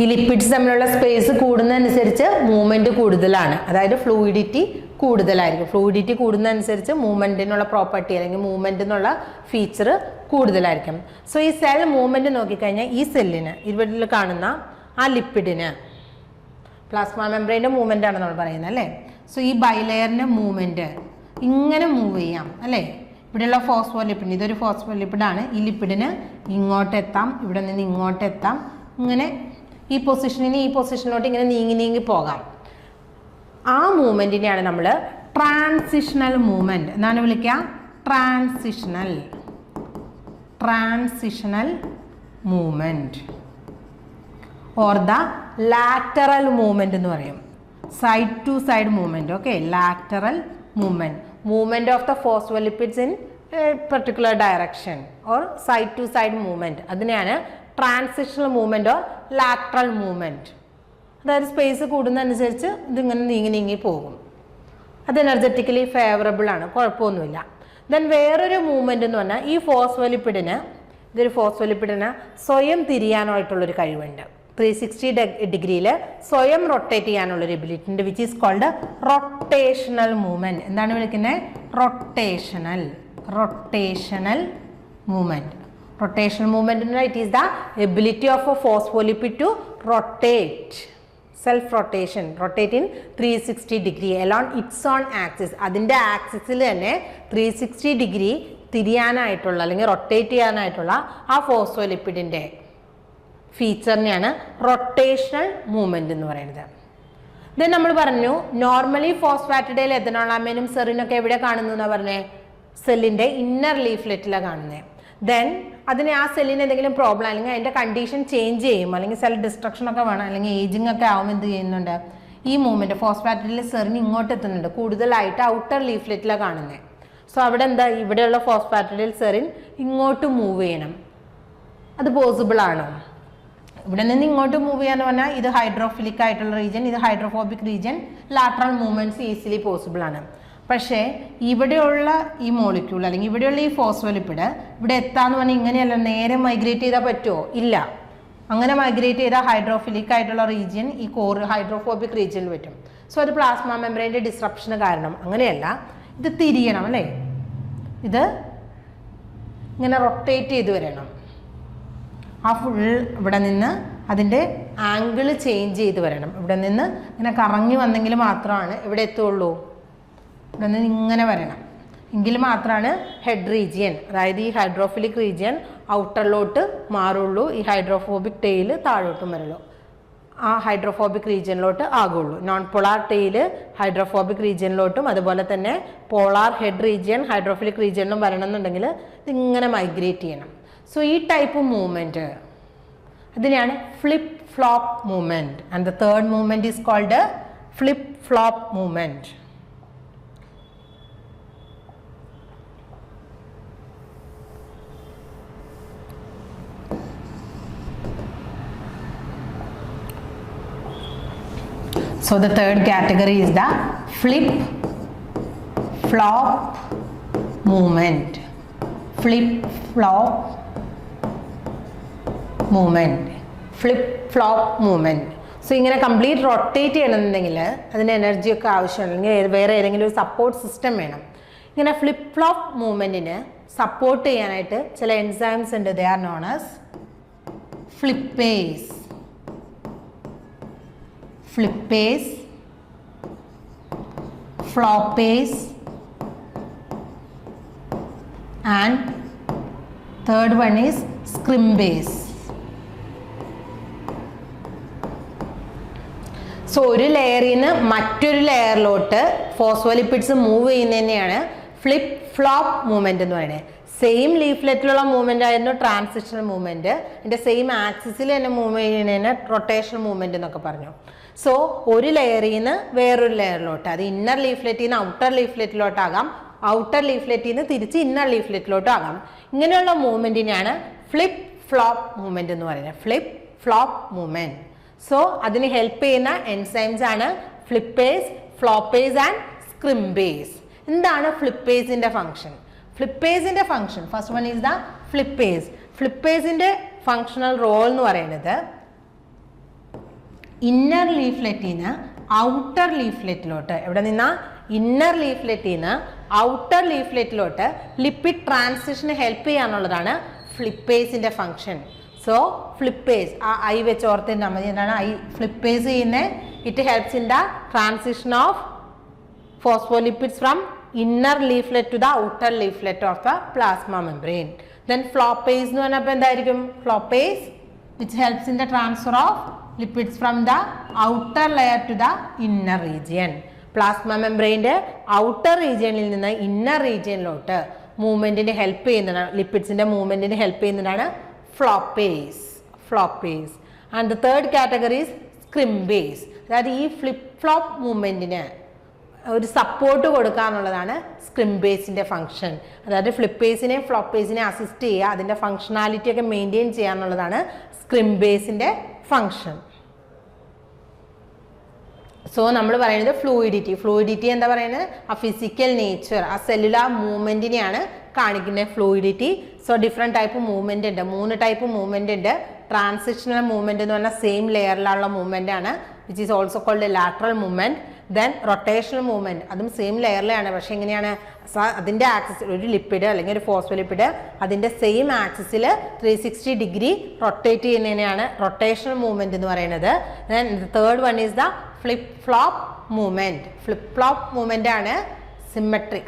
ഈ ലിപ്പിഡ്സ് തമ്മിലുള്ള സ്പേസ് കൂടുന്നതനുസരിച്ച് മൂവ്മെൻറ്റ് കൂടുതലാണ്, അതായത് ഫ്ലൂയിഡിറ്റി കൂടുതലായിരിക്കും. ഫ്ലൂയിഡിറ്റി കൂടുന്നതനുസരിച്ച് മൂവ്മെൻറ്റിനുള്ള പ്രോപ്പർട്ടി അല്ലെങ്കിൽ മൂവ്മെൻറ്റ് എന്നുള്ള ഫീച്ചർ കൂടുതലായിരിക്കും. സോ ഈ സെൽ മൂവ്മെൻറ്റ് നോക്കിക്കഴിഞ്ഞാൽ ഈ സെല്ലിന് ഇവിടെ കാണുന്ന ആ ലിപ്പിഡിന് പ്ലാസ്മ മെംബ്രെയിൻ്റെ മൂവ്മെൻ്റ് ആണ് നമ്മൾ പറയുന്നത് അല്ലേ. സോ ഈ ബൈലെയറിൻ്റെ മൂവ്മെൻറ്റ് ഇങ്ങനെ മൂവ് ചെയ്യാം അല്ലേ. ഇവിടെയുള്ള ഫോസ്ഫോലിപ്പിഡ്, ഇതൊരു ഫോസ്ഫോലിപ്പിഡാണ്. ഈ ലിപ്പിഡിന് ഇങ്ങോട്ടെത്താം, ഇവിടെ നിന്ന് ഇങ്ങോട്ടെത്താം, ഇങ്ങനെ ഈ പൊസിഷനിൽ ഈ പൊസിഷനിലോട്ട് ഇങ്ങനെ നീങ്ങി പോകാം. ആ മൂവ്മെൻറ്റിനെയാണ് നമ്മൾ ട്രാൻസിഷണൽ മൂവ്മെൻറ്റ് എന്നാണ് വിളിക്കുക. Transitional movement or the lateral movement എന്ന് പറയും. Side to side movement. Okay, lateral movement of the phospholipids in particular direction or side to side movement. അതിനെയാണ് transitional movement or lateral movement. അതായത് space കൂടുന്നതനുസരിച്ച് ഇതിങ്ങനെ നീങ്ങി പോകും. അത് എനർജറ്റിക്കലി ഫേവറബിൾ ആണ്, കുഴപ്പമൊന്നുമില്ല. ദെൻ വേറൊരു മൂവ്മെൻ്റ് എന്ന് പറഞ്ഞാൽ ഈ ഇതൊരു ഫോസ്ഫോലിപ്പിഡിന് സ്വയം തിരിയാനായിട്ടുള്ളൊരു കഴിവുണ്ട്. 360 ഡിഗ്രിയിൽ സ്വയം റൊട്ടേറ്റ് ചെയ്യാനുള്ളൊരു എബിലിറ്റി ഉണ്ട്, which is called rotational movement. എന്താണ് വിളിക്കുന്നത്? Rotational movement. Rotational movement, it is the ability of a phospholipid to rotate, self-rotation, rotate in 360 degree along its own axis. അതിൻ്റെ ആക്സിസിൽ തന്നെ 360 ഡിഗ്രി തിരിയാനായിട്ടുള്ള അല്ലെങ്കിൽ റൊട്ടേറ്റ് ചെയ്യാനായിട്ടുള്ള ആ ഫോസ്ഫോലിപ്പിഡിൻ്റെ ഫീച്ചറിനെയാണ് റൊട്ടേഷണൽ മൂവ്മെൻറ്റ് എന്ന് പറയുന്നത്. ദെൻ നമ്മൾ പറഞ്ഞു നോർമലി ഫോസ്ഫാറ്റിഡൈൽ എഥനോളാമൈനും സെറിനൊക്കെ എവിടെ കാണുന്നു എന്നാണ് പറഞ്ഞത്? സെല്ലിൻ്റെ ഇന്നർ ലീഫ്ലെറ്റിലാണ് കാണുന്നത്. ദെൻ അതിന് ആ സെല്ലിന് എന്തെങ്കിലും പ്രോബ്ലം അല്ലെങ്കിൽ അതിൻ്റെ കണ്ടീഷൻ ചേഞ്ച് ചെയ്യും, അല്ലെങ്കിൽ സെൽ ഡിസ്ട്രക്ഷൻ ഒക്കെ വേണം, അല്ലെങ്കിൽ ഏജിങ് ഒക്കെ ആവും, എന്ത് ചെയ്യുന്നുണ്ട്? ഈ മൂവ്മെൻറ്റ് ഫോസ്ഫാറ്റിഡൈൽ സെറിന് ഇങ്ങോട്ട് എത്തുന്നുണ്ട്, കൂടുതലായിട്ട് ഔട്ടർ ലീഫ്ലെറ്റിലാണ് കാണുന്നത്. സോ അവിടെ എന്താ, ഇവിടെയുള്ള ഫോസ്ഫാറ്റിഡൈൽ സെറിൻ ഇങ്ങോട്ട് മൂവ് ചെയ്യണം. അത് പോസിബിൾ ആണോ? ഇവിടെ നിന്ന് ഇങ്ങോട്ട് മൂവ് ചെയ്യാന്ന് പറഞ്ഞാൽ ഇത് ഹൈഡ്രോഫിലിക് ആയിട്ടുള്ള റീജിയൻ, ഇത് hydrophobic region, lateral movements easily possible ആണ്. പക്ഷേ ഇവിടെയുള്ള ഈ മോളിക്യൂൾ അല്ലെങ്കിൽ ഇവിടെയുള്ള ഈ ഫോസ്ഫോലിപ്പിഡ് ഇവിടെ എത്താന്ന് പറഞ്ഞാൽ ഇങ്ങനെയല്ല, നേരെ മൈഗ്രേറ്റ് ചെയ്താൽ പറ്റുമോ? ഇല്ല. അങ്ങനെ മൈഗ്രേറ്റ് ചെയ്താൽ ഹൈഡ്രോഫിലിക് ആയിട്ടുള്ള റീജിയൻ ഈ കോർ ഹൈഡ്രോഫോബിക് റീജിയനിൽ പറ്റും. സോ അത് പ്ലാസ്മ മെംബ്രെയിൻ്റെ ഡിസ്റപ്ഷന് കാരണം. അങ്ങനെയല്ല, ഇത് തിരിയണം അല്ലേ, ഇത് ഇങ്ങനെ റൊട്ടേറ്റ് ചെയ്ത് വരണം. ആ ഫുൾ ഇവിടെ നിന്ന് അതിൻ്റെ ആംഗിൾ ചേഞ്ച് ചെയ്ത് വരണം. ഇവിടെ നിന്ന് ഇങ്ങനെ കറങ്ങി വന്നെങ്കിൽ മാത്രമാണ് ഇവിടെ എത്തുള്ളൂ. ഇവിടെ നിന്ന് ഇങ്ങനെ വരണം എങ്കിൽ മാത്രമാണ് ഹെഡ് റീജിയൻ, അതായത് ഈ ഹൈഡ്രോഫിലിക് റീജിയൻ ഔട്ടറിലോട്ട് മാറുള്ളൂ. ഈ ഹൈഡ്രോഫോബിക് ടെയിൽ താഴോട്ടും വരുള്ളൂ, ആ ഹൈഡ്രോഫോബിക് റീജിയനിലോട്ട് ആകുള്ളൂ. നോൺ പോളാർ ടെയിൽ ഹൈഡ്രോഫോബിക് റീജിയനിലോട്ടും അതുപോലെ തന്നെ പോളാർ ഹെഡ് റീജിയൻ ഹൈഡ്രോഫിലിക് റീജിയനിലും വരണമെന്നുണ്ടെങ്കിൽ ഇതിങ്ങനെ മൈഗ്രേറ്റ് ചെയ്യണം. സോ ഈ ടൈപ്പ് മൂവ്മെൻറ്റ് അതിനെയാണ് flip flop movement. And the third movement is called flip flop movement. So the third category is the flip flop movement. Flip flop movement. Flip flop movement. So ഇങ്ങനെ complete rotate ചെയ്യണമെന്നുണ്ടെങ്കിൽ അതിന് എനർജിയൊക്കെ ആവശ്യമാണ്, അല്ലെങ്കിൽ വേറെ ഏതെങ്കിലും ഒരു support system വേണം. ഇങ്ങനെ ഫ്ലിപ്പ് ഫ്ലോപ്പ് മൂവ്മെൻറ്റിന് സപ്പോർട്ട് ചെയ്യാനായിട്ട് ചില എൻസൈംസ് ഉണ്ട്. They are known as flippase. Flippase, floppase, and third one is scrimbase. So ഒരു ലെയറിൽ നിന്ന് മറ്റൊരു ലെയറിലോട്ട് ഫോസ്ഫോലിപ്പിഡ്സ് മൂവ് ചെയ്യുന്നതന്നെയാണ് ഫ്ലിപ്പ് ഫ്ലോപ്പ് മൂവ്മെൻറ്റ് എന്ന് പറയുന്നത്. സെയിം ലീഫ്ലെറ്റിലുള്ള മൂവ്മെൻ്റ് ആയിരുന്നു ട്രാൻസിഷണൽ മൂവ്മെൻറ്റ്. അതിൻ്റെ സെയിം ആക്സിസിൽ തന്നെ മൂവ് ചെയ്യുന്നതിന് റൊട്ടേഷണൽ മൂവ്മെൻറ്റ് എന്നൊക്കെ പറഞ്ഞു. സോ ഒരു ലെയറിൽ നിന്ന് വേറൊരു ലെയറിലോട്ട്, അത് ഇന്നർ ലീഫ്ലെറ്റിൽ നിന്ന് ഔട്ടർ ലീഫ്ലെറ്റിലോട്ടാകാം, ഔട്ടർ ലീഫ്ലെറ്റിൽ നിന്ന് തിരിച്ച് ഇന്നർ ലീഫ്ലെറ്റിലോട്ടും ആകാം. ഇങ്ങനെയുള്ള മൂവ്മെൻറ്റിനെയാണ് ഫ്ലിപ്പ് ഫ്ലോപ്പ് മൂവ്മെൻറ്റ് എന്ന് പറയുന്നത്. Flip flop movement. സോ അതിന് ഹെൽപ്പ് ചെയ്യുന്ന എൻസൈംസ് ആണ് ഫ്ലിപ്പേസ്, ഫ്ലോപ്പേസ് ആൻഡ് സ്ക്രിംബേസ്. എന്താണ് ഫ്ലിപ്പേസിൻ്റെ ഫംഗ്ഷൻ? ഫ്ലിപ്പേസിൻ്റെ function, first one is the flippase. ഫ്ലിപ്പേസിൻ്റെ ഫങ്ഷണൽ റോൾ എന്ന് പറയുന്നത് ഇന്നർ ലീഫ്ലെറ്റിൽ നിന്ന് ഔട്ടർ ലീഫ്ലെറ്റിലോട്ട്, എവിടെ നിന്നാ ഇന്നർ ലീഫ്ലെറ്റിൽ നിന്ന് ഔട്ടർ ലീഫ്ലെറ്റിലോട്ട് ലിപ്പിഡ് ട്രാൻസിഷന് ഹെൽപ്പ് ചെയ്യാന്നുള്ളതാണ് ഫ്ലിപ്പേസിൻ്റെ ഫംഗ്ഷൻ. സോ ഫ്ലിപ്പേസ്, ആ ഐ വെച്ച് ഓർത്തിരുന്നാൽ മതി. എന്താണ് ഐ ഫ്ലിപ്പേസ് ചെയ്യുന്നത്? It helps in the transition of phospholipids from inner leaflet to the outer leaflet of the plasma membrane. Then floppase എന്ന് പറഞ്ഞപ്പോൾ എന്തായിരിക്കും? Floppase which helps in the transfer of lipids from the outer layer to the inner region. Plasma മെംബ്രെയിൻ്റെ outer റീജിയനിൽ നിന്ന് inner റീജിയനിലോട്ട് മൂവ്മെൻറ്റിന് help ചെയ്യുന്നതാണ്, ലിപ്പിഡ്സിൻ്റെ മൂവ്മെൻറ്റിന് help ചെയ്യുന്നതാണ് floppase. Floppase. And the third category is scramblase. അതായത് ഈ ഫ്ലിപ്പ് ഫ്ലോപ്പ് മൂവ്മെൻറ്റിന് ഒരു support കൊടുക്കുക എന്നുള്ളതാണ് സ്ക്രിംബേസിൻ്റെ ഫംഗ്ഷൻ. അതായത് ഫ്ലിപ്പേസിനെയും ഫ്ലോപ്പേസിനെയും അസിസ്റ്റ് ചെയ്യുക, അതിൻ്റെ ഫങ്ഷണാലിറ്റി ഒക്കെ മെയിൻറ്റെയിൻ ചെയ്യുക എന്നുള്ളതാണ് സ്ക്രിംബേസിൻ്റെ ഫംഗ്ഷൻ. സോ നമ്മൾ പറയുന്നത് ഫ്ലൂയിഡിറ്റി. ഫ്ലൂയിഡിറ്റി എന്താ പറയുന്നത്? ആ ഫിസിക്കൽ നേച്ചർ, ആ സെല്ലുലാർ മൂവ്മെൻറ്റിനെയാണ് കാണിക്കുന്നത് fluidity. So different type movement ഉണ്ട്, 3 ടൈപ്പ് മൂവ്മെൻറ്റ് ഉണ്ട്. ട്രാൻസിഷണൽ മൂവ്മെൻറ്റ് എന്ന് പറഞ്ഞാൽ സെയിം ലെയറിലുള്ള മൂവ്മെൻ്റ് ആണ്, which is also called lateral movement. Then rotational movement, അതും സെയിം ലെയറിലാണ്, പക്ഷേ എങ്ങനെയാണ് അതിൻ്റെ ആക്സിസിൽ ഒരു ലിപ്പിഡ് അല്ലെങ്കിൽ ഒരു ഫോസ്ഫോലിപ്പിഡ് അതിൻ്റെ സെയിം ആക്സിസിൽ 360 ഡിഗ്രി റൊട്ടേറ്റ് ചെയ്യുന്നതിനെയാണ് റൊട്ടേഷണൽ മൂവ്മെൻറ്റ് എന്ന് പറയുന്നത്. Then third one is the flip flop movement. Flip flop movement ആണ്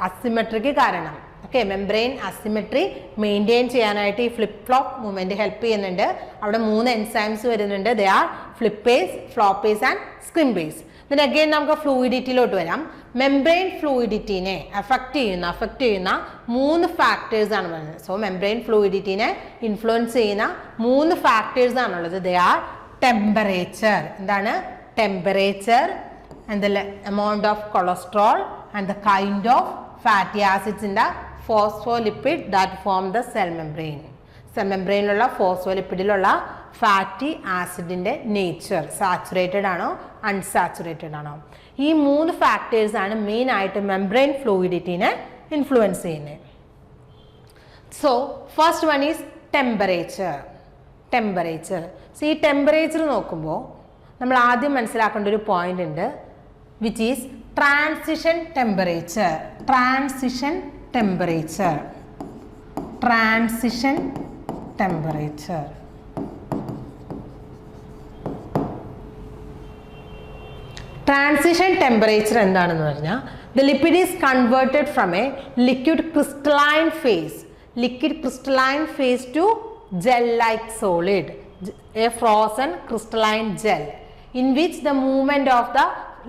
അസിമെട്രിക്ക് കാരണം. ഓക്കെ, മെംബ്രെയിൻ അസിമെട്രി മെയിൻറ്റെയിൻ ചെയ്യാനായിട്ട് ഈ ഫ്ലിപ്പ് ഫ്ലോപ്പ് മൂവ്മെൻറ്റ് ഹെൽപ്പ് ചെയ്യുന്നുണ്ട്. അവിടെ 3 എൻസൈംസ് വരുന്നുണ്ട്. They are flippase, floppase and scramblase. then again നമുക്ക് ഫ്ലൂയിഡിറ്റിയിലോട്ട് വരാം. മെംബ്രെയിൻ ഫ്ലൂയിഡിറ്റിനെ അഫക്റ്റ് ചെയ്യുന്ന 3 ഫാക്ടേഴ്സ് ആണ് പറയുന്നത്. സോ മെംബ്രെയിൻ ഫ്ലൂയിഡിറ്റിനെ ഇൻഫ്ലുവൻസ് ചെയ്യുന്ന 3 ഫാക്ടേഴ്സ് ആണുള്ളത്. They are temperature. എന്താണ്? Temperature and the amount of cholesterol and the kind of fatty acids in the phospholipid that form the cell membrane. Cell മെംബ്രെയിനിലുള്ള ഫോസ്ഫോലിപ്പിഡിലുള്ള fatty ആസിഡിൻ്റെ നേച്ചർ സാച്ചുറേറ്റഡ് ആണോ unsaturated ആണോ? ഈ 3 ഫാക്ടേഴ്സാണ് മെയിനായിട്ട് മെംബ്രെയിൻ ഫ്ലൂയിഡിറ്റിനെ ഇൻഫ്ലുവൻസ് ചെയ്യുന്നത്. So first one is temperature. So ഈ ടെമ്പറേച്ചർ നോക്കുമ്പോൾ നമ്മൾ ആദ്യം മനസ്സിലാക്കേണ്ട ഒരു പോയിന്റ് ഉണ്ട്, which is transition temperature. Transition temperature എന്താണെന്ന് പറഞ്ഞാൽ the lipid is converted from a liquid crystalline phase to gel like solid, a frozen crystalline gel in which the movement of the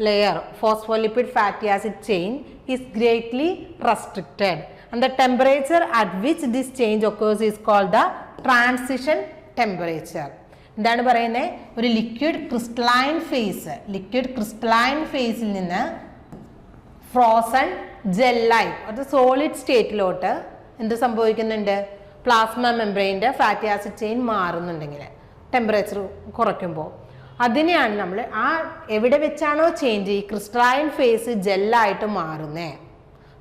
layer phospholipid fatty acid chain is greatly restricted, and the temperature at which this change occurs is called the transition temperature. എന്താണ് പറയുന്നത്? ഒരു liquid crystalline ഫേസിൽ നിന്ന് frozen ജെല്ലായി അത് solid സ്റ്റേറ്റിലോട്ട് എന്ത് സംഭവിക്കുന്നുണ്ട്? Plasma മെംബ്രെയിൻ്റെ ഫാറ്റി ആസിഡ് ചെയിൻ മാറുന്നുണ്ടെങ്കിൽ ടെമ്പറേച്ചർ കുറയ്ക്കുമ്പോൾ അതിനെയാണ് നമ്മൾ ആ എവിടെ വെച്ചാണോ ചേഞ്ച് ഈ ക്രിസ്റ്റലൈൻ ഫേസ് ജെല്ലായിട്ട് മാറുന്നേ,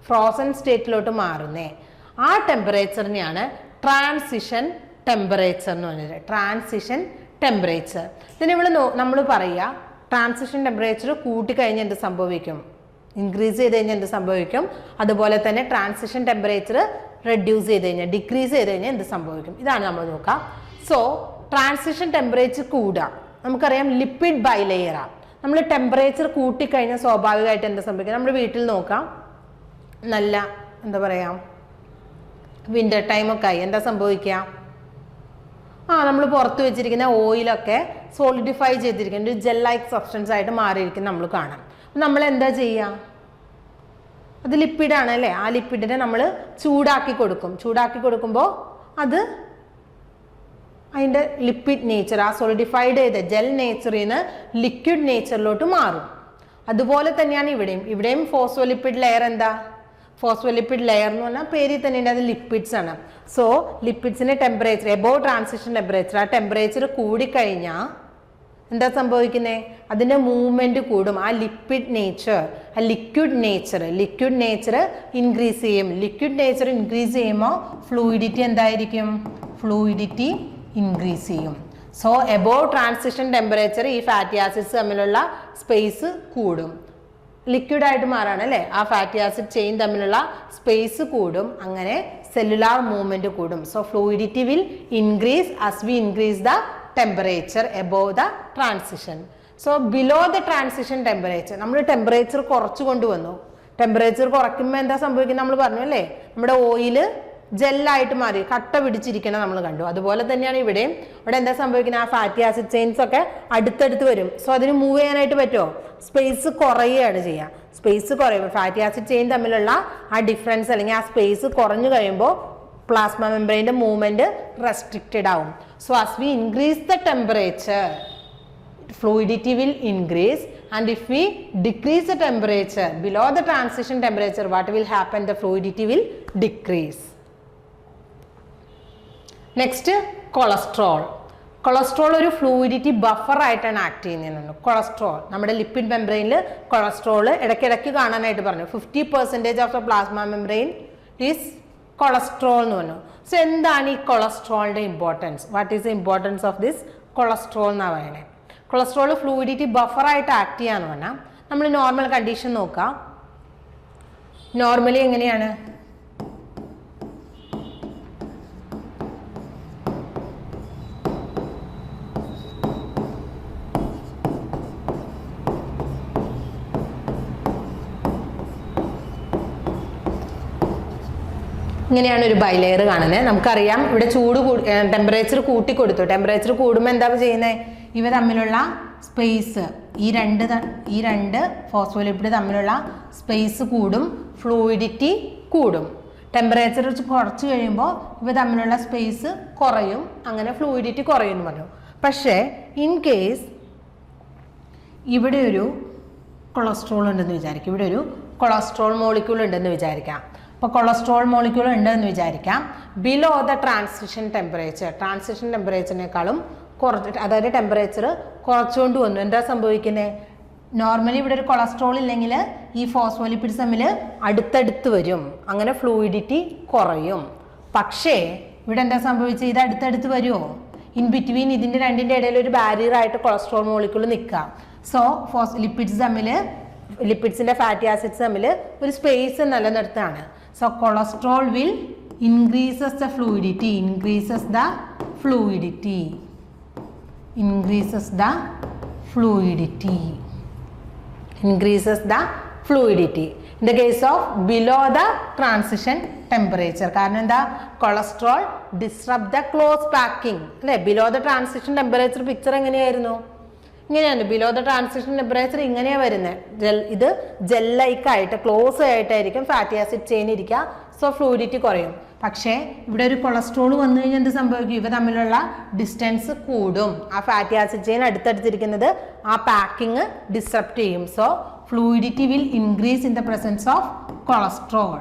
ഫ്രോസൺ സ്റ്റേറ്റിലോട്ട് മാറുന്നേ, ആ ടെമ്പറേച്ചറിനെയാണ് ട്രാൻസിഷൻ ടെമ്പറേച്ചർ എന്ന് പറഞ്ഞത്. ട്രാൻസിഷൻ ടെമ്പറേച്ചർ ഇതിന് നമ്മൾ പറയുക ട്രാൻസിഷൻ ടെമ്പറേച്ചർ കൂട്ടിക്കഴിഞ്ഞാൽ എന്ത് സംഭവിക്കും? ഇൻക്രീസ് ചെയ്ത് കഴിഞ്ഞാൽ എന്ത് സംഭവിക്കും? അതുപോലെ തന്നെ ട്രാൻസിഷൻ ടെമ്പറേച്ചർ റെഡ്യൂസ് ചെയ്ത് കഴിഞ്ഞാൽ ഡിക്രീസ് ചെയ്ത് കഴിഞ്ഞാൽ എന്ത് സംഭവിക്കും? ഇതാണ് നമ്മൾ നോക്കുക. സോ ട്രാൻസിഷൻ ടെമ്പറേച്ചർ കൂടുക, നമുക്കറിയാം ലിപ്പിഡ് ബൈലെയറാണ്. നമ്മൾ ടെമ്പറേച്ചർ കൂട്ടിക്കഴിഞ്ഞാൽ സ്വാഭാവികമായിട്ട് എന്താ സംഭവിക്കുക? നമ്മുടെ വീട്ടിൽ നോക്കാം, നല്ല എന്താ പറയുക വിൻ്റർ ടൈമൊക്കെ ആയി എന്താ സംഭവിക്കുക? നമ്മൾ പുറത്ത് വെച്ചിരിക്കുന്ന ഓയിലൊക്കെ സോളിഡിഫൈ ചെയ്തിരിക്കുന്ന ഒരു ജെൽ ലൈക്ക് സബ്സ്റ്റൻസ് ആയിട്ട് മാറിയിരിക്കുന്നത് നമ്മൾ കാണാം. നമ്മൾ എന്താ ചെയ്യുക? അത് ലിപ്പിഡാണ് അല്ലേ? ആ ലിപ്പിഡിനെ നമ്മൾ ചൂടാക്കി കൊടുക്കുമ്പോൾ അത് അതിൻ്റെ ലിക്വിഡ് നേച്ചർ, ആ സോളിഡിഫൈഡ് ചെയ്ത ജെൽ നേച്ചറിൽ നിന്ന് ലിക്വിഡ് നേച്ചറിലോട്ട് മാറും. അതുപോലെ തന്നെയാണ് ഇവിടെയും ഫോസ്ഫോലിപ്പിഡ് ലെയർ എന്താ? ഫോസ്ഫോലിപ്പിഡ് ലെയർ എന്ന് പറഞ്ഞാൽ പേരിൽ തന്നെയുണ്ട്, അത് ലിപ്പിഡ്സ് ആണ്. സോ ലിപ്പിഡ്സിൻ്റെ ടെമ്പറേച്ചർ എബോവ് ട്രാൻസിഷൻ ടെമ്പറേച്ചർ, ആ ടെമ്പറേച്ചർ കൂടിക്കഴിഞ്ഞാൽ എന്താ സംഭവിക്കുന്നത്? അതിൻ്റെ മൂവ്മെൻറ്റ് കൂടും. ആ ലിക്വിഡ് നേച്ചർ ഇൻക്രീസ് ചെയ്യും. ലിക്വിഡ് നേച്ചർ ഇൻക്രീസ് ചെയ്യുമ്പോൾ ഫ്ലൂയിഡിറ്റി എന്തായിരിക്കും? ഫ്ലൂയിഡിറ്റി ഇൻക്രീസ് ചെയ്യും. സോ എബോവ് ട്രാൻസിഷൻ ടെമ്പറേച്ചർ ഈ ഫാറ്റി ആസിഡ്സ് തമ്മിലുള്ള സ്പേസ് കൂടും, ലിക്വിഡായിട്ട് മാറാണ് അല്ലേ? ആ ഫാറ്റി ആസിഡ് ചെയിൻ തമ്മിലുള്ള സ്പേസ് കൂടും, അങ്ങനെ സെല്ലുലാർ മൂവ്മെൻറ്റ് കൂടും. So fluidity will increase as we increase the temperature above the transition. So below the transition temperature നമ്മൾ ടെമ്പറേച്ചർ കുറച്ച് കൊണ്ടുവന്നു. ടെമ്പറേച്ചർ കുറയ്ക്കുമ്പോൾ എന്താ സംഭവിക്കുന്നത്? നമ്മൾ പറഞ്ഞു അല്ലേ, നമ്മുടെ ഓയില് ജെല്ലായിട്ട് മാറി കട്ട പിടിച്ചിരിക്കണം നമ്മൾ കണ്ടു. അതുപോലെ തന്നെയാണ് ഇവിടെ എന്താ സംഭവിക്കുന്നത്? ആ ഫാറ്റി ആസിഡ് ചെയിൻസ് ഒക്കെ അടുത്തടുത്ത് വരും. സോ അതിന് മൂവ് ചെയ്യാനായിട്ട് പറ്റുമോ? സ്പേസ് കുറയുകയാണ് ചെയ്യുക. സ്പേസ് കുറയുമ്പോൾ ഫാറ്റി ആസിഡ് ചെയിൻ തമ്മിലുള്ള ആ ഡിഫറൻസ് അല്ലെങ്കിൽ ആ സ്പേസ് കുറഞ്ഞു കഴിയുമ്പോൾ പ്ലാസ്മ മെംബ്രെയിൻ്റെ മൂവ്മെൻറ്റ് റെസ്ട്രിക്റ്റഡ് ആവും. So as we increase the temperature fluidity will increase, and if we decrease the temperature below the transition temperature, what will happen? The fluidity will decrease. Next, cholesterol. Cholesterol ഒരു fluidity buffer ആയിട്ടാണ് act ചെയ്യുന്നത്. Cholesterol നമ്മുടെ lipid മെംബ്രെയിനിൽ cholesterol ഇടയ്ക്കിടയ്ക്ക് കാണാനായിട്ട് പറഞ്ഞു. 50% of the plasma membrane is cholesterol എന്ന് പറഞ്ഞു. So എന്താണ് ഈ കൊളസ്ട്രോളിൻ്റെ importance? What is the importance of this cholesterol എന്നാണ് പറയുന്നത്? കൊളസ്ട്രോൾ ഫ്ലൂയിഡിറ്റി ബഫറായിട്ട് ആക്ട് ചെയ്യാന്ന് പറഞ്ഞാൽ നമ്മൾ നോർമൽ കണ്ടീഷൻ നോക്കാം. നോർമലി എങ്ങനെയാണ്? ഇങ്ങനെയാണ് ഒരു ബൈലെയർ കാണുന്നത്. നമുക്കറിയാം ഇവിടെ ടെമ്പറേച്ചർ കൂട്ടിക്കൊടുത്തു. ടെമ്പറേച്ചർ കൂടുമ്പോൾ എന്താ ചെയ്യുന്നത്? ഇവ തമ്മിലുള്ള സ്പേസ് ഈ രണ്ട് ഫോസ്ഫോലിപ്പിഡ് തമ്മിലുള്ള സ്പേസ് കൂടും, ഫ്ലൂയിഡിറ്റി കൂടും. ടെമ്പറേച്ചർ കുറച്ച് കഴിയുമ്പോൾ ഇവ തമ്മിലുള്ള സ്പേസ് കുറയും, അങ്ങനെ ഫ്ലൂയിഡിറ്റി കുറയും എന്ന് പറഞ്ഞു. പക്ഷേ ഇൻ കേസ് ഇവിടെ ഒരു കൊളസ്ട്രോൾ ഉണ്ടെന്ന് വിചാരിക്കും, ഇവിടെ ഒരു കൊളസ്ട്രോൾ മോളിക്യൂൾ ഉണ്ടെന്ന് വിചാരിക്കാം. അപ്പോൾ കൊളസ്ട്രോൾ മോളിക്യൂൾ ഉണ്ടെന്ന് വിചാരിക്കാം. ബിലോ ദ ട്രാൻസിഷൻ ടെമ്പറേച്ചറിനേക്കാളും കുറച്ചിട്ട്, അതായത് ടെമ്പറേച്ചർ കുറച്ചുകൊണ്ട് വന്നു. എന്താ സംഭവിക്കുന്നത്? നോർമലി ഇവിടെ ഒരു കൊളസ്ട്രോൾ ഇല്ലെങ്കിൽ ഈ ഫോസ്ഫോലിപ്പിഡ്സ് തമ്മിൽ അടുത്തടുത്ത് വരും, അങ്ങനെ ഫ്ലൂയിഡിറ്റി കുറയും. പക്ഷേ ഇവിടെ എന്താ സംഭവിച്ചത്? ഇത് അടുത്തടുത്ത് വരുമോ? ഇൻ ബിറ്റ്വീൻ ഇതിൻ്റെ രണ്ടിൻ്റെ ഇടയിൽ ഒരു ബാരിയറായിട്ട് കൊളസ്ട്രോൾ മോളിക്യൂൾ നിൽക്കുക. സോ ലിപ്പിഡ്സിൻ്റെ ഫാറ്റി ആസിഡ്സ് തമ്മിൽ ഒരു സ്പേസ് നിലനിർത്തുകയാണ്. So cholesterol will increases the fluidity. increases the fluidity. In the case of below the transition temperature, കാരണം എന്താ, cholesterol disrupt the close packing അല്ലേ. Below the transition temperature picture എങ്ങനെയായിരുന്നു, ഇങ്ങനെയാണ്. Below the transition temperature ഇങ്ങനെയാണ് വരുന്നത്. ഇത് gel like ആയിട്ട് close ആയിട്ടായിരിക്കും ഫാറ്റി ആസിഡ് ചെയിൻ ഇരിക്കുക. സോ ഫ്ലൂയിഡിറ്റി കുറയും. പക്ഷേ ഇവിടെ ഒരു കൊളസ്ട്രോൾ വന്നു കഴിഞ്ഞാൽ എന്ത് സംഭവിക്കും, ഇവ തമ്മിലുള്ള ഡിസ്റ്റൻസ് കൂടും. ആ ഫാറ്റി ആസിഡ് ചെയിൻ അടുത്തടുത്തിരിക്കുന്നത് ആ പാക്കിങ് ഡിസ്റപ്റ്റ് ചെയ്യും. So fluidity will increase in the presence of cholesterol.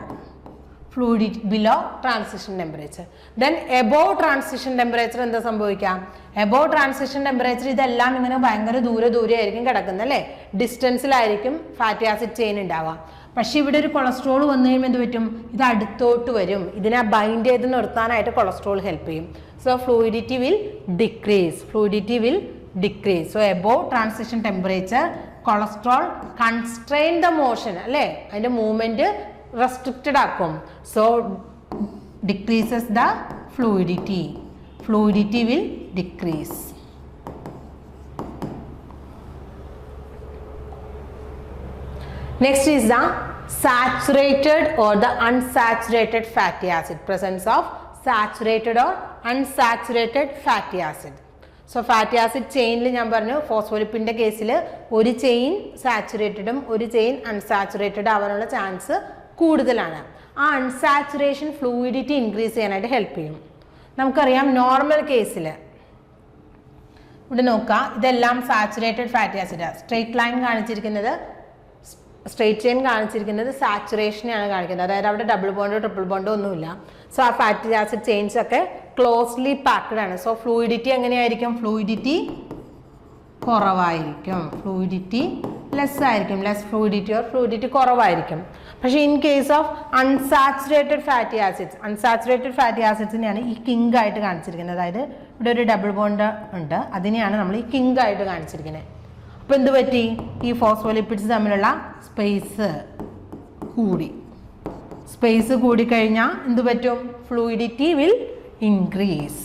Fluidity below transition temperature. Then above transition temperature എന്താ സംഭവിക്കാം, above transition temperature ഇതെല്ലാം ഇങ്ങനെ ഭയങ്കര ദൂരെ ആയിരിക്കും കിടക്കുന്നത് അല്ലേ, ഡിസ്റ്റൻസിലായിരിക്കും ഫാറ്റി ആസിഡ് ചെയിൻ ഉണ്ടാവുക. പക്ഷേ ഇവിടെ ഒരു കൊളസ്ട്രോൾ വന്നു കഴിയുമ്പോൾ എന്ത് പറ്റും, ഇത് അടുത്തോട്ട് വരും. ഇതിനെ ബൈൻഡ് ചെയ്ത് നിർത്താനായിട്ട് കൊളസ്ട്രോൾ ഹെൽപ്പ് ചെയ്യും. So fluidity will decrease. So above transition temperature cholesterol constrain the motion അല്ലേ, അതിൻ്റെ മൂവ്മെൻറ്റ് റെസ്ട്രിക്റ്റഡ് ആക്കും. So decreases the fluidity will decrease. Next is the saturated or the unsaturated fatty acid. Presence of saturated or unsaturated fatty acid. So fatty acid ചെയിനിൽ ഞാൻ പറഞ്ഞു, ഫോസ്ഫോലിപ്പിൻ്റെ കേസിൽ ഒരു chain സാച്ചുറേറ്റഡും ഒരു chain unsaturated ആവാനുള്ള ചാൻസ് കൂടുതലാണ്. ആ അൺസാച്ചുറേഷൻ ഫ്ലൂയിഡിറ്റി ഇൻക്രീസ് ചെയ്യാനായിട്ട് ഹെൽപ്പ് ചെയ്യും. നമുക്കറിയാം നോർമൽ കേസിൽ ഇവിടെ നോക്കുക, ഇതെല്ലാം saturated fatty acid. Straight line കാണിച്ചിരിക്കുന്നത്, സ്ട്രെയിറ്റ് ചെയിൻ കാണിച്ചിരിക്കുന്നത് സാച്ചുറേഷനെയാണ് കാണിക്കുന്നത്. അതായത് അവിടെ ഡബിൾ ബോണ്ടോ ട്രിപ്പിൾ ബോണ്ടോ ഒന്നുമില്ല. സോ ആ ഫാറ്റി ആസിഡ് ചെയിൻസ് ഒക്കെ ക്ലോസ്ലി പാക്ഡ് ആണ്. സോ ഫ്ലൂയിഡിറ്റി എങ്ങനെയായിരിക്കും, ഫ്ലൂയിഡിറ്റി കുറവായിരിക്കും, ഫ്ലൂയിഡിറ്റി ലെസ് ആയിരിക്കും, ലെസ് ഫ്ലൂയിഡിറ്റി ഓർ ഫ്ലൂയിഡിറ്റി കുറവായിരിക്കും. പക്ഷേ in case of unsaturated fatty ആസിഡ്സിനെയാണ് ഈ കിങ് ആയിട്ട് കാണിച്ചിരിക്കുന്നത്. അതായത് ഇവിടെ ഒരു ഡബിൾ ബോണ്ട് ഉണ്ട്, അതിനെയാണ് നമ്മൾ ഈ കിങ് ആയിട്ട് കാണിച്ചിരിക്കുന്നത്. അപ്പോൾ എന്ത് പറ്റി, ഈ ഫോസ്ഫോലിപ്പിഡ്സ് തമ്മിലുള്ള സ്പേസ് കൂടിക്കഴിഞ്ഞാൽ എന്ത് പറ്റും, fluidity will increase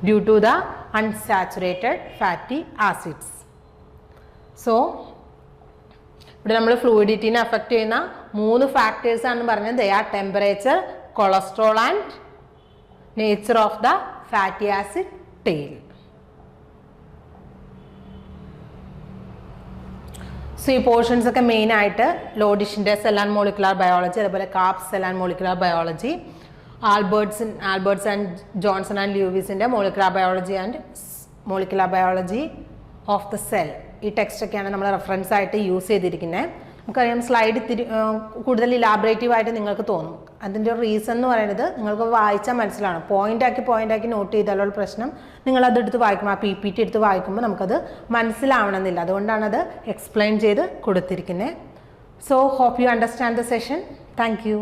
due to the unsaturated fatty acids. So ഇവിടെ നമ്മൾ ഫ്ലൂയിഡിറ്റിനെ അഫക്റ്റ് ചെയ്യുന്ന 3 ഫാക്ടേഴ്സ് ആണ് പറഞ്ഞത്. They are temperature, cholesterol and nature of the fatty acid tail. So ഈ പോർഷൻസ് ഒക്കെ മെയിൻ ആയിട്ട് ലോഡിഷിൻ്റെ സെൽ ആൻഡ് മോളിക്കുലാർ ബയോളജി, അതുപോലെ Karp's cell and molecular biology, Alberts and Johnson and ലൂവിസിൻ്റെ molecular biology of the cell. ഈ ടെക്സ്റ്റൊക്കെയാണ് നമ്മൾ reference ആയിട്ട് യൂസ് ചെയ്തിരിക്കുന്നത്. നമുക്കറിയാം സ്ലൈഡ് കൂടുതൽ ഇലാബറേറ്റീവ് ആയിട്ട് നിങ്ങൾക്ക് തോന്നും. അതിൻ്റെ ഒരു റീസൺ എന്ന് പറയുന്നത് നിങ്ങൾക്ക് വായിച്ചാൽ മനസ്സിലാണ്. പോയിൻ്റാക്കി നോട്ട് ചെയ്താലുള്ള പ്രശ്നം, നിങ്ങളതെടുത്ത് വായിക്കുമ്പോൾ ആ PPT എടുത്ത് വായിക്കുമ്പോൾ നമുക്കത് മനസ്സിലാവണമെന്നില്ല. അതുകൊണ്ടാണത് എക്സ്പ്ലെയിൻ ചെയ്ത് കൊടുത്തിരിക്കുന്നത്. So hope you understand the session. Thank U.